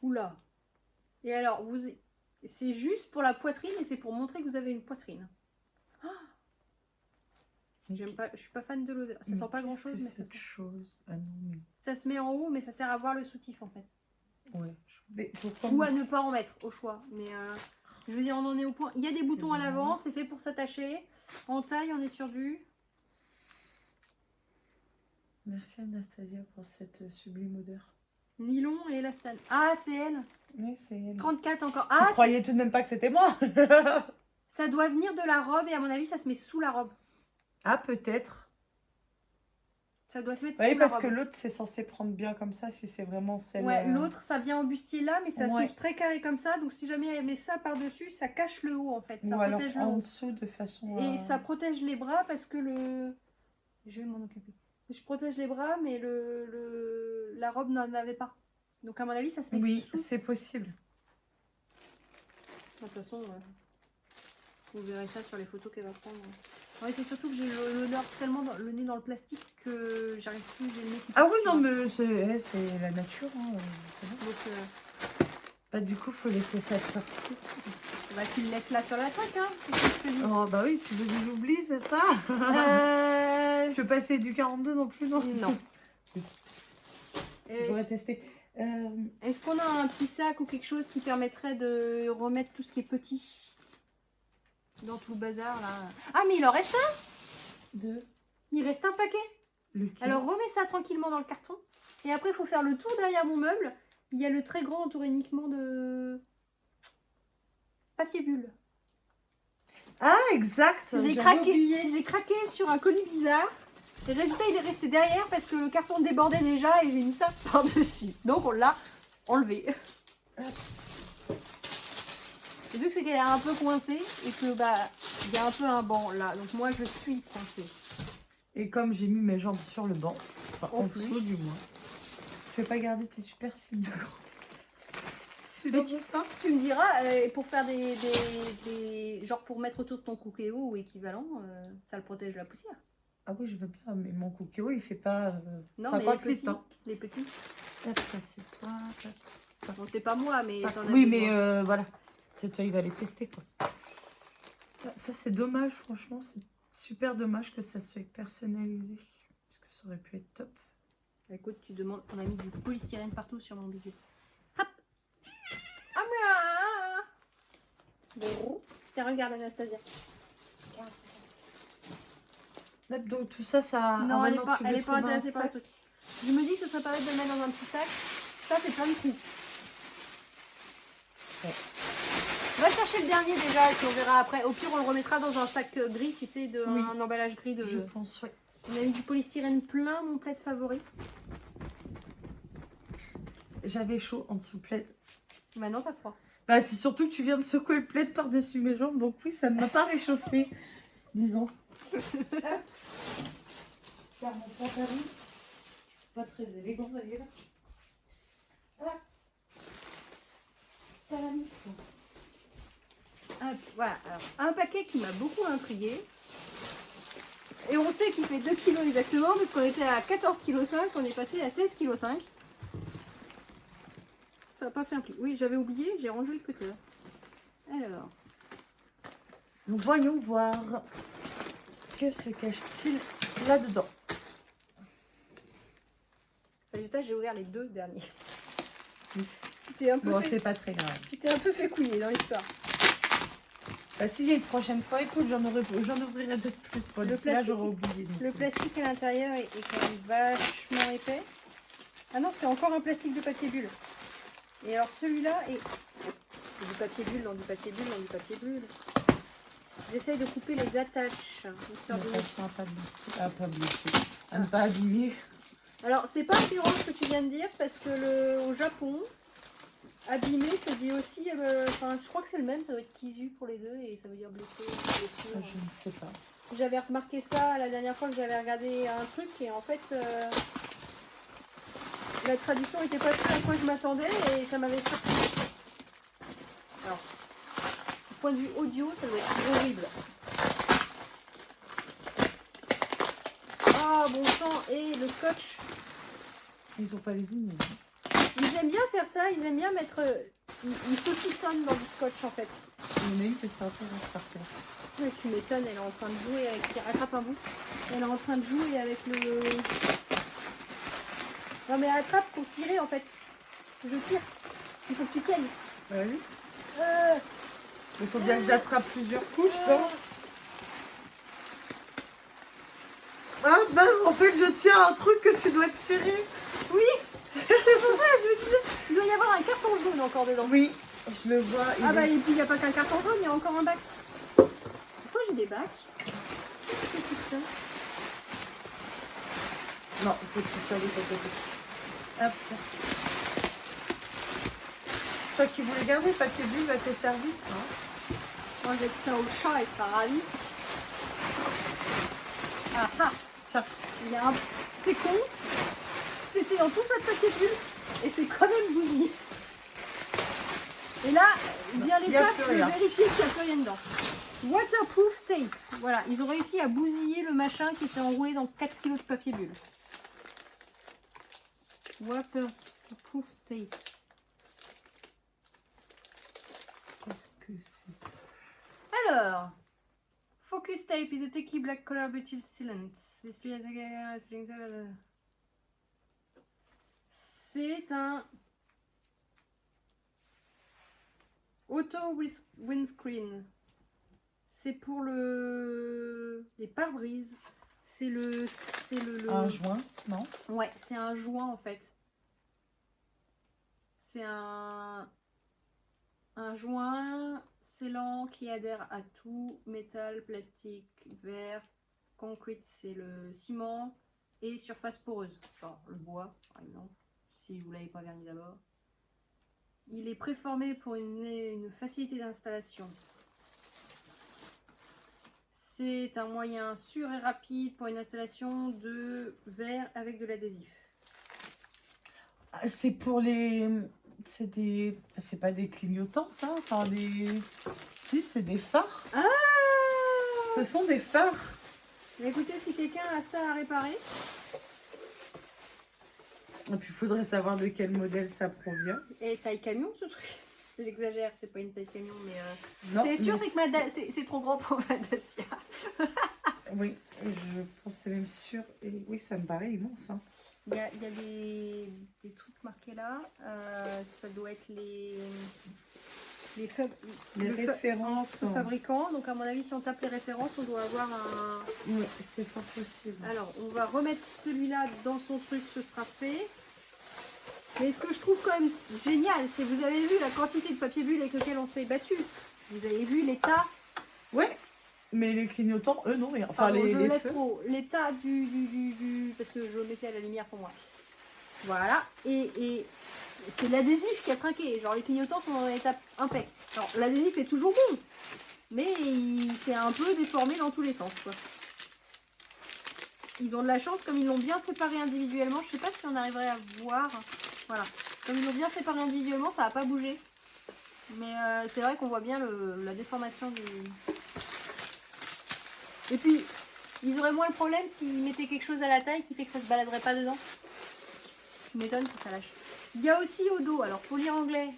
Oula. Et alors, c'est juste pour la poitrine et c'est pour montrer que vous avez une poitrine. J'aime pas, je suis pas fan de l'odeur. Ça sent pas grand chose, mais ça cette sent. chose. Ah non, mais... Ça se met en haut, mais ça sert à voir le soutif en fait. Ouais. Mais pourquoi Ou à ne pas en mettre au choix. Mais je veux dire, on en est au point. Il y a des boutons à l'avant, c'est fait pour s'attacher. En taille, on est sur du. Merci Anastasia pour cette sublime odeur. Nylon et élastane. Ah, c'est elle. Oui, c'est elle. 34 encore. Tu Ah, croyais tout de même pas que c'était moi? ça doit venir de la robe et à mon avis, ça se met sous la robe. Ah, peut-être. Ça doit se mettre Oui, sous la parce que robe. l'autre, c'est censé prendre bien comme ça, si c'est vraiment celle... Ouais, l'autre, ça vient en bustier là, mais ça Ouais. s'ouvre très carré comme ça. Donc si jamais elle met ça par-dessus, ça cache le haut en fait. Ça Ou alors protège le en haut. dessous de façon... Et ça protège les bras parce que le... Je vais m'en occuper. Je protège les bras, mais la robe n'en avait pas. Donc à mon avis, ça se met Oui, sous. c'est possible. De toute façon, vous verrez ça sur les photos qu'elle va prendre. Ouais, c'est surtout que j'ai l'odeur tellement le nez dans le plastique que j'arrive plus, j'ai le nez qui Ah pique, oui, tu non, vois. mais c'est la nature. Hein, c'est bon. Donc, Bah, du coup, faut laisser ça sortir. bah, tu le laisses là sur la traque, hein. Qu'est-ce que je te dis Oh, bah oui, tu veux que j'oublie, c'est ça? Tu veux pas essayer du 42 non plus, non? Non. J'aurais testé. Est-ce qu'on a un petit sac ou quelque chose qui permettrait de remettre tout ce qui est petit dans tout le bazar là? Ah, mais il en reste un! Il reste un paquet. Lequel? Alors remets ça tranquillement dans le carton. Et après, il faut faire le tour derrière mon meuble. Il y a le très grand entouré uniquement de papier bulle. Ah, exact! J'ai craqué sur un colis bizarre. Et le résultat, il est resté derrière parce que le carton débordait déjà et j'ai mis ça par-dessus. Donc on l'a enlevé. Et vu que c'est qu'elle est un peu coincée et que bah il y a un peu un banc là. Donc moi je suis coincée. Et comme j'ai mis mes jambes sur le banc, enfin, en plus. dessous du moins, tu veux pas garder tes super signes de grand? Mais tu me diras, pour faire des genre pour mettre autour de ton cookéo ou équivalent, ça le protège de la poussière. Ah oui, je veux bien, mais mon cookéo, il fait pas Non, 50 mais litres. Hein. les petits. Hop, ça c'est toi. Bon, c'est pas moi, mais t'en as Oui, besoin. mais voilà. C'est toi, il va les tester, quoi. Ça, c'est dommage, franchement. C'est super dommage que ça soit personnalisé. Parce que ça aurait pu être top. Écoute, tu demandes, on a mis du polystyrène partout sur mon budget. Hop. Ah, mais bon. Tiens, regarde Anastasia. Donc tout ça, ça... Non, ah, elle maintenant, est pas intéressée par le truc. truc. Je me dis que ce serait pas bête de le mettre dans un petit sac. Ça, c'est plein de trous. Ouais. Va chercher fait le dernier déjà et puis on verra après. Au pire, on le remettra dans un sac gris, tu sais, Oui. un emballage gris de. Je pense, ouais. On a mis du polystyrène plein, mon plaid favori. J'avais chaud en dessous le plaid. Maintenant, t'as froid. Bah, c'est surtout que tu viens de secouer le plaid par-dessus mes jambes, donc oui, ça ne m'a pas réchauffé, disons. Car mon pantalon, pas très élégant d'ailleurs. Ah, t'as la miss. Voilà, alors, un paquet qui m'a beaucoup intrigué. Et on sait qu'il fait 2 kg exactement, parce qu'on était à 14,5 kg, on est passé à 16,5 kg. Ça n'a pas fait un pli. Oui, j'avais oublié, j'ai rangé le cutter. Alors, Donc voyons voir. Que se cache-t-il là-dedans? résultat, j'ai ouvert les 2 derniers. Oui. Tu t'es un peu Bon, fait... c'est pas très grave. Tu t'es un peu fait couiller dans l'histoire. Bah, s'il y a une prochaine fois, écoute, j'en ouvrirai peut-être plus. Bon, Le d'ici là, plastique- j'aurais oublié. donc. Le plastique à l'intérieur est quand même vachement épais. Ah non, c'est encore un plastique de papier bulle. Et alors celui-là est... C'est du papier bulle dans du papier bulle dans du papier bulle. J'essaye de couper les attaches. Histoire de... Attention à pas blesser. À pas blesser. À ne pas abîmer. Alors, c'est pas apparent ce que tu viens de dire, parce que au Japon, abîmer se dit aussi... Enfin, je crois que c'est le même, ça doit être kisu pour les deux, et ça veut dire blessé, blessure. Je ne sais pas. J'avais remarqué ça la dernière fois que j'avais regardé un truc, et en fait... la traduction n'était pas ce à quoi je m'attendais, et ça m'avait surpris. Alors, du point de vue audio, ça doit être horrible. Ah, bon sang, et le scotch... Ils ont pas les lignes. Ils aiment bien faire ça, ils aiment bien mettre... Ils saucissonnent dans du scotch en fait. Il y en a une qui s'est reste par terre. Ouais, tu m'étonnes, elle est en train de jouer avec... Tiens, attrape un bout. Elle est en train de jouer avec le... Non mais attrape pour tirer en fait. Je tire. Il faut que tu tiennes. Bah oui. Euh, Il faut bien que j'attrape plusieurs couches, non? Ah ben, en fait, je tiens un truc que tu dois tirer. Oui. C'est pour ça, je me disais, il doit y avoir un carton jaune encore dedans. Oui, je le vois. Ah bah et puis il n'y a pas qu'un carton jaune, il y a encore un bac. Pourquoi j'ai des bacs? Qu'est-ce que c'est que ça? Non, il faut que tu tires de ton côté. Hop, tiens. Toi qui voulais garder, papier bulle va te servir. Hein. Moi j'ai ça au chat, il sera ravi. Ah ah. Tiens. Il y a un... C'est con. C'était dans tout ça de papier bulle et c'est quand même bousillé. Et là, bien Il y a l'étape plus de rien. vérifier qu'il n'y a plus rien dedans. Waterproof tape. Voilà, ils ont réussi à bousiller le machin qui était enroulé dans 4 kg de papier bulle. Waterproof tape. Qu'est-ce que c'est? Alors, Focus tape is a tacky black color butyl sealant. C'est un auto windscreen. C'est pour les pare-brises. C'est le Un joint, non? Ouais, c'est un joint en fait. C'est un joint scellant qui adhère à tout, métal, plastique, verre, concrete, c'est le ciment, et surface poreuse, genre le bois par exemple, si vous ne l'avez pas verni d'abord. Il est préformé pour une facilité d'installation. C'est un moyen sûr et rapide pour une installation de verre avec de l'adhésif. Ah, c'est pour les... C'est des... C'est pas des clignotants, ça? Enfin, des... Si, c'est des phares. Ah! Ce sont des phares. Écoutez, si quelqu'un a ça à réparer, Et puis, il faudrait savoir de quel modèle ça provient. et taille camion ce truc. J'exagère, c'est pas une taille camion, mais Non, c'est sûr, mais c'est que c'est trop grand pour ma Dacia. Oui, et je pensais même sûr. Et oui, ça me paraît immense. Hein. Il y a des trucs marqués là. Ça doit être les références. fabricants. Donc à mon avis, si on tape les références, on doit avoir un... Oui, c'est fort possible. Alors, on va remettre celui-là dans son truc, ce sera fait. Mais ce que je trouve quand même génial, c'est que vous avez vu la quantité de papier bulle avec lequel on s'est battu. Vous avez vu l'état, Ouais, mais les clignotants, eux, non, rien. Enfin, pardon, je les lève feux. trop, l'état du... Parce que je le mettais à la lumière pour moi. Voilà, et c'est l'adhésif qui a trinqué. Genre les clignotants sont dans un état impec. Alors l'adhésif est toujours bon, mais il s'est un peu déformé dans tous les sens, quoi. Ils ont de la chance, comme ils l'ont bien séparé individuellement. Je sais pas si on arriverait à voir. Voilà, comme ils l'ont bien séparé individuellement, ça n'a pas bougé. Mais c'est vrai qu'on voit bien la déformation du... Et puis, ils auraient moins le problème s'ils mettaient quelque chose à la taille qui fait que ça se baladerait pas dedans. Tu m'étonnes que ça lâche. Il y a aussi au dos, alors pour lire anglais,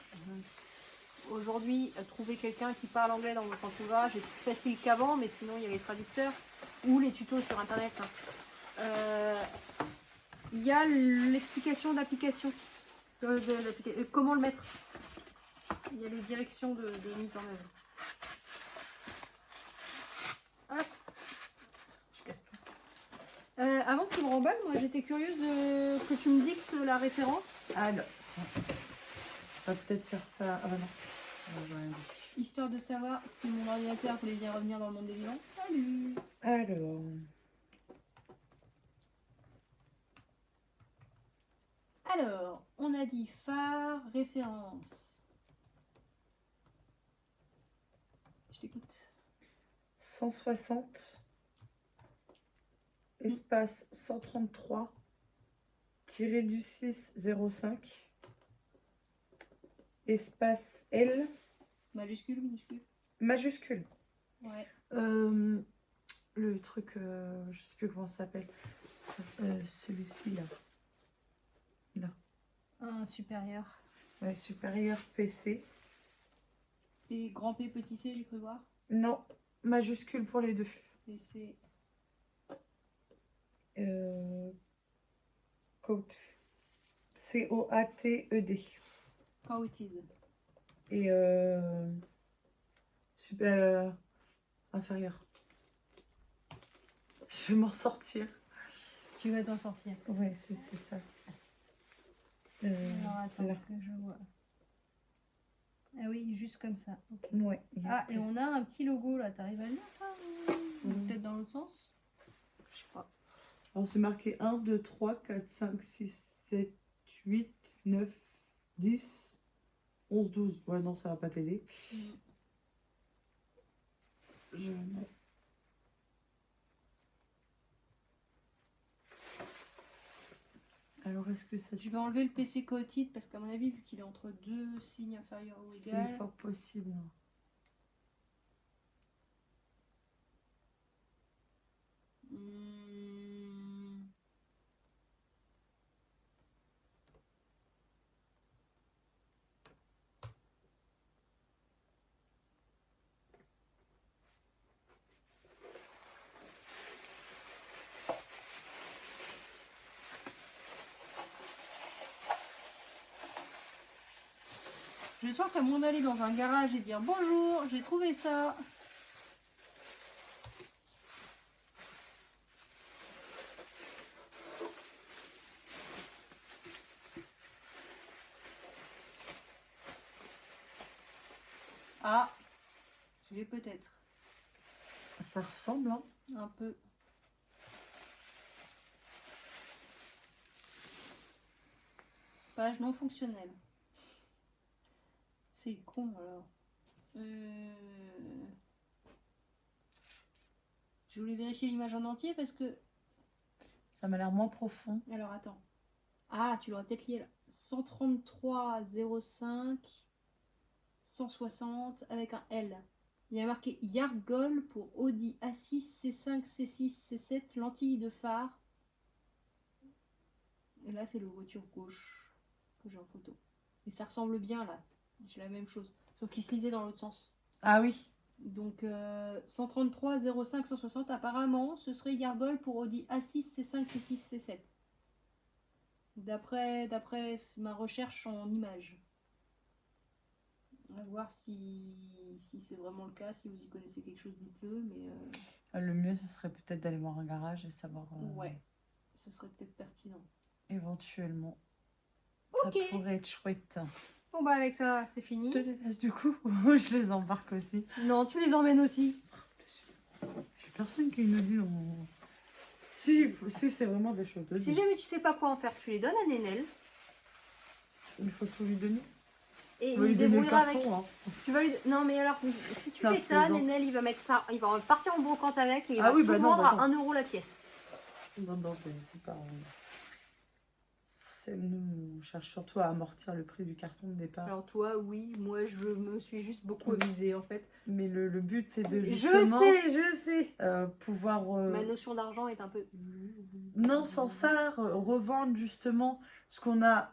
aujourd'hui, trouver quelqu'un qui parle anglais dans votre entourage est plus facile qu'avant, mais sinon il y a les traducteurs ou les tutos sur internet. Il y a l'explication d'application, comment le mettre. Il y a les directions de mise en œuvre. Hop. Je casse tout. Avant que tu me remballes, moi j'étais curieuse que tu me dictes la référence. Alors, on va peut-être faire ça. Ah bah non. Ah, j'ai rien dit. Histoire de savoir si mon ordinateur voulait bien revenir dans le monde des vivants. Salut! Alors, on a dit phare, référence. Je t'écoute. 160, espace 133, tiré du 6, 05, espace L, Majuscule, minuscule? majuscule. Ouais. Le truc, je sais plus comment ça s'appelle. Celui-ci là. Là. Un supérieur. Ouais, supérieur PC. Et grand P, petit c, j'ai cru voir. Non, majuscule pour les deux. PC. Coat. C-O-A-T-E-D. Coated. Et super inférieur. Je vais m'en sortir. Tu vas t'en sortir. Ouais, c'est ça. Alors attends là. que je vois. Ah oui, juste comme ça. Ok. Ouais. Ah, et on a un petit logo là, t'arrives à le lire là? Ou Mhm. peut-être dans l'autre sens? Je sais pas. Alors c'est marqué 1, 2, 3, 4, 5, 6, 7, 8, 9, 10, 11, 12. Ouais, non, ça va pas t'aider. Je mets... Alors, est-ce que ça... Je vais enlever le PC coated parce qu'à mon avis, vu qu'il est entre deux signes inférieurs ou C'est égal. fort possible. Je sens qu'à moins d'aller dans un garage et dire bonjour, j'ai trouvé ça. Ah, je vais peut-être. Ça ressemble, hein? Un peu. Page non fonctionnelle. C'est con alors. Je voulais vérifier l'image en entier parce que... Ça m'a l'air moins profond. Alors attends. Ah, tu l'aurais peut-être lié là. 133,05 160 avec un L. Il y a marqué Yargol pour Audi A6, C5, C6, C7, lentilles de phare. Et là, c'est le voiture gauche que j'ai en photo. Et ça ressemble bien là. J'ai la même chose. Sauf qu'il se lisait dans l'autre sens. Ah oui. Donc 133,05 160, apparemment, ce serait Yargol pour Audi A6, C5, C6, C7. D'après ma recherche en images. On va voir si c'est vraiment le cas, si vous y connaissez quelque chose, dites-le. Mais Le mieux, ce serait peut-être d'aller voir un garage et savoir... ouais, ce serait peut-être pertinent. Éventuellement. Ok. Ça pourrait être chouette. Bon bah avec ça, c'est fini. Je te les laisse du coup. Je les embarque aussi. Non, tu les emmènes aussi. J'ai personne qui me dit non. Si c'est vraiment des choses de Si dire. jamais tu sais pas quoi en faire, tu les donnes à Nénel. Il faut tout lui donner. Et On va il lui se donner le débrouillera avec. carton. Hein. Tu vas lui... Non mais alors, si tu Non, fais ça, plaisante. Nénel, il va mettre ça, il va partir en brocante avec et il Ah va oui, tout bah non, vendre bah à non. 1 euro la pièce. Non, c'est pas. Nous, on cherche surtout à amortir le prix du carton de départ. Alors toi, oui, moi je me suis juste beaucoup amusée en fait. Mais le but, c'est de Je justement sais. pouvoir. Ma notion d'argent est un peu... Non, sans ça, revendre justement ce qu'on a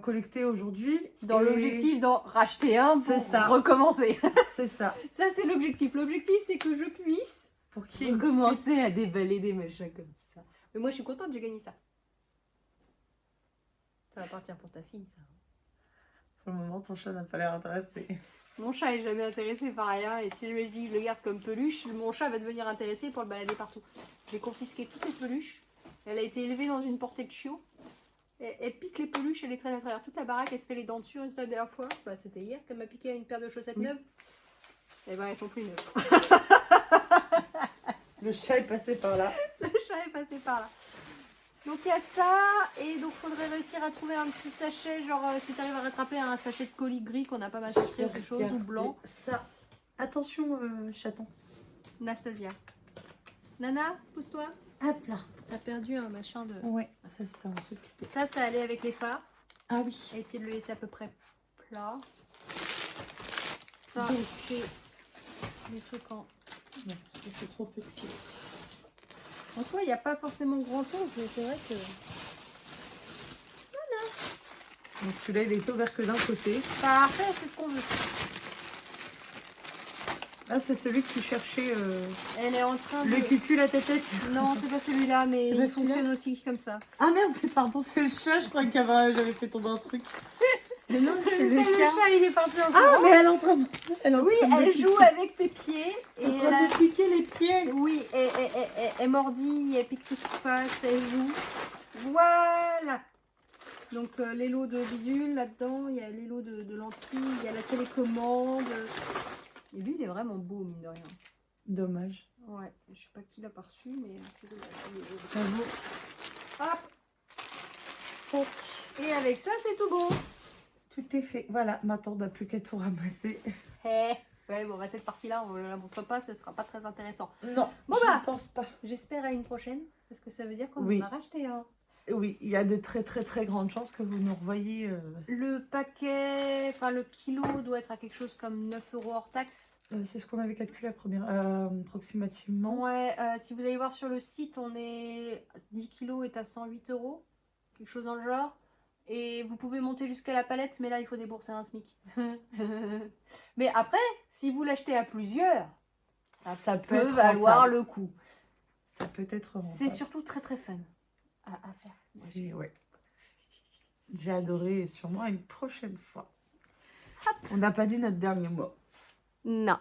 collecté aujourd'hui. Dans Et l'objectif d'en racheter un pour C'est ça. recommencer. C'est ça. Ça c'est l'objectif. L'objectif c'est que je puisse Pour qu'il y ait une recommencer à déballer des machins comme ça. Mais moi je suis contente, j'ai gagné ça. Ça va partir pour ta fille ça. Pour le moment, ton chat n'a pas l'air intéressé. Mon chat est jamais intéressé par rien et si je lui dis que je le garde comme peluche, mon chat va devenir intéressé pour le balader partout. J'ai confisqué toutes les peluches. Elle a été élevée dans une portée de chiots. Elle pique les peluches, elle les traîne à travers toute la baraque, elle se fait les dents dessus. La dernière fois, bah, c'était hier qu'elle m'a piqué une paire de chaussettes Oui. neuves. Et ben elles sont plus neuves. Le chat est passé par là. Le chat est passé par là. Donc il y a ça, et donc faudrait réussir à trouver un petit sachet, genre si tu arrives à rattraper un sachet de colis gris qu'on n'a pas massacré ou quelque chose, ou Regardez blanc. ça. Attention, chaton. Nastasia. Nana, pousse-toi. Hop là. T'as perdu un machin de... Ouais, ça c'était un truc. Ça allait avec les phares. Ah oui. Essayer de le laisser à peu près plat. Ça, Donc. c'est des trucs en... Non, c'est trop petit. En soi, il n'y a pas forcément grand chose, mais c'est vrai que... Donc celui-là, il est ouvert que d'un côté. Parfait, c'est ce qu'on veut. Ah, c'est celui que tu cherchais. Elle est en train de... Le cucu, la tête. Non, c'est pas celui-là, mais C'est pas il celui-là fonctionne aussi comme ça. Ah merde, pardon, c'est le chat, je crois que j'avais fait tomber un truc. Mais non, c'est le Le chien. chat, il est parti en Ah, courant. mais elle est en train de... Elle est en Oui, train de elle piquer. joue avec tes pieds. Et Elle est en elle train a... de piquer les pieds. Oui, elle mordit, elle pique tout ce qui passe, elle joue. Voilà. Donc les lots de bidule là-dedans, il y a les lots de lentilles, il y a la télécommande. Et lui, il est vraiment beau, mine de rien. Dommage. Ouais, je sais pas qui l'a pas reçu, mais c'est dommage. Bravo. Hop. Et avec ça, c'est tout bon. Tout est fait. Voilà, maintenant on n'a plus qu'à tout ramasser. Ouais, bon, bah, cette partie-là, on ne la montre pas, ce sera pas très intéressant. Non, Bon, je bah. ne pense pas. J'espère à une prochaine, parce que ça veut dire qu'on Oui. en a racheté un. Oui, il y a de très très très grandes chances que vous nous revoyiez. Le paquet, enfin le kilo doit être à quelque chose comme 9 € hors taxe. C'est ce qu'on avait calculé la première, approximativement. Ouais, si vous allez voir sur le site, on est 10 kilos est à 108 €, quelque chose dans le genre. Et vous pouvez monter jusqu'à la palette, mais là il faut débourser un SMIC. Mais après, si vous l'achetez à plusieurs, ça peut être valoir rentable. le coup. Ça peut être rentable. C'est surtout très très fun à faire. Ouais. J'ai adoré et sûrement une prochaine fois. On n'a pas dit notre dernier mot. Non.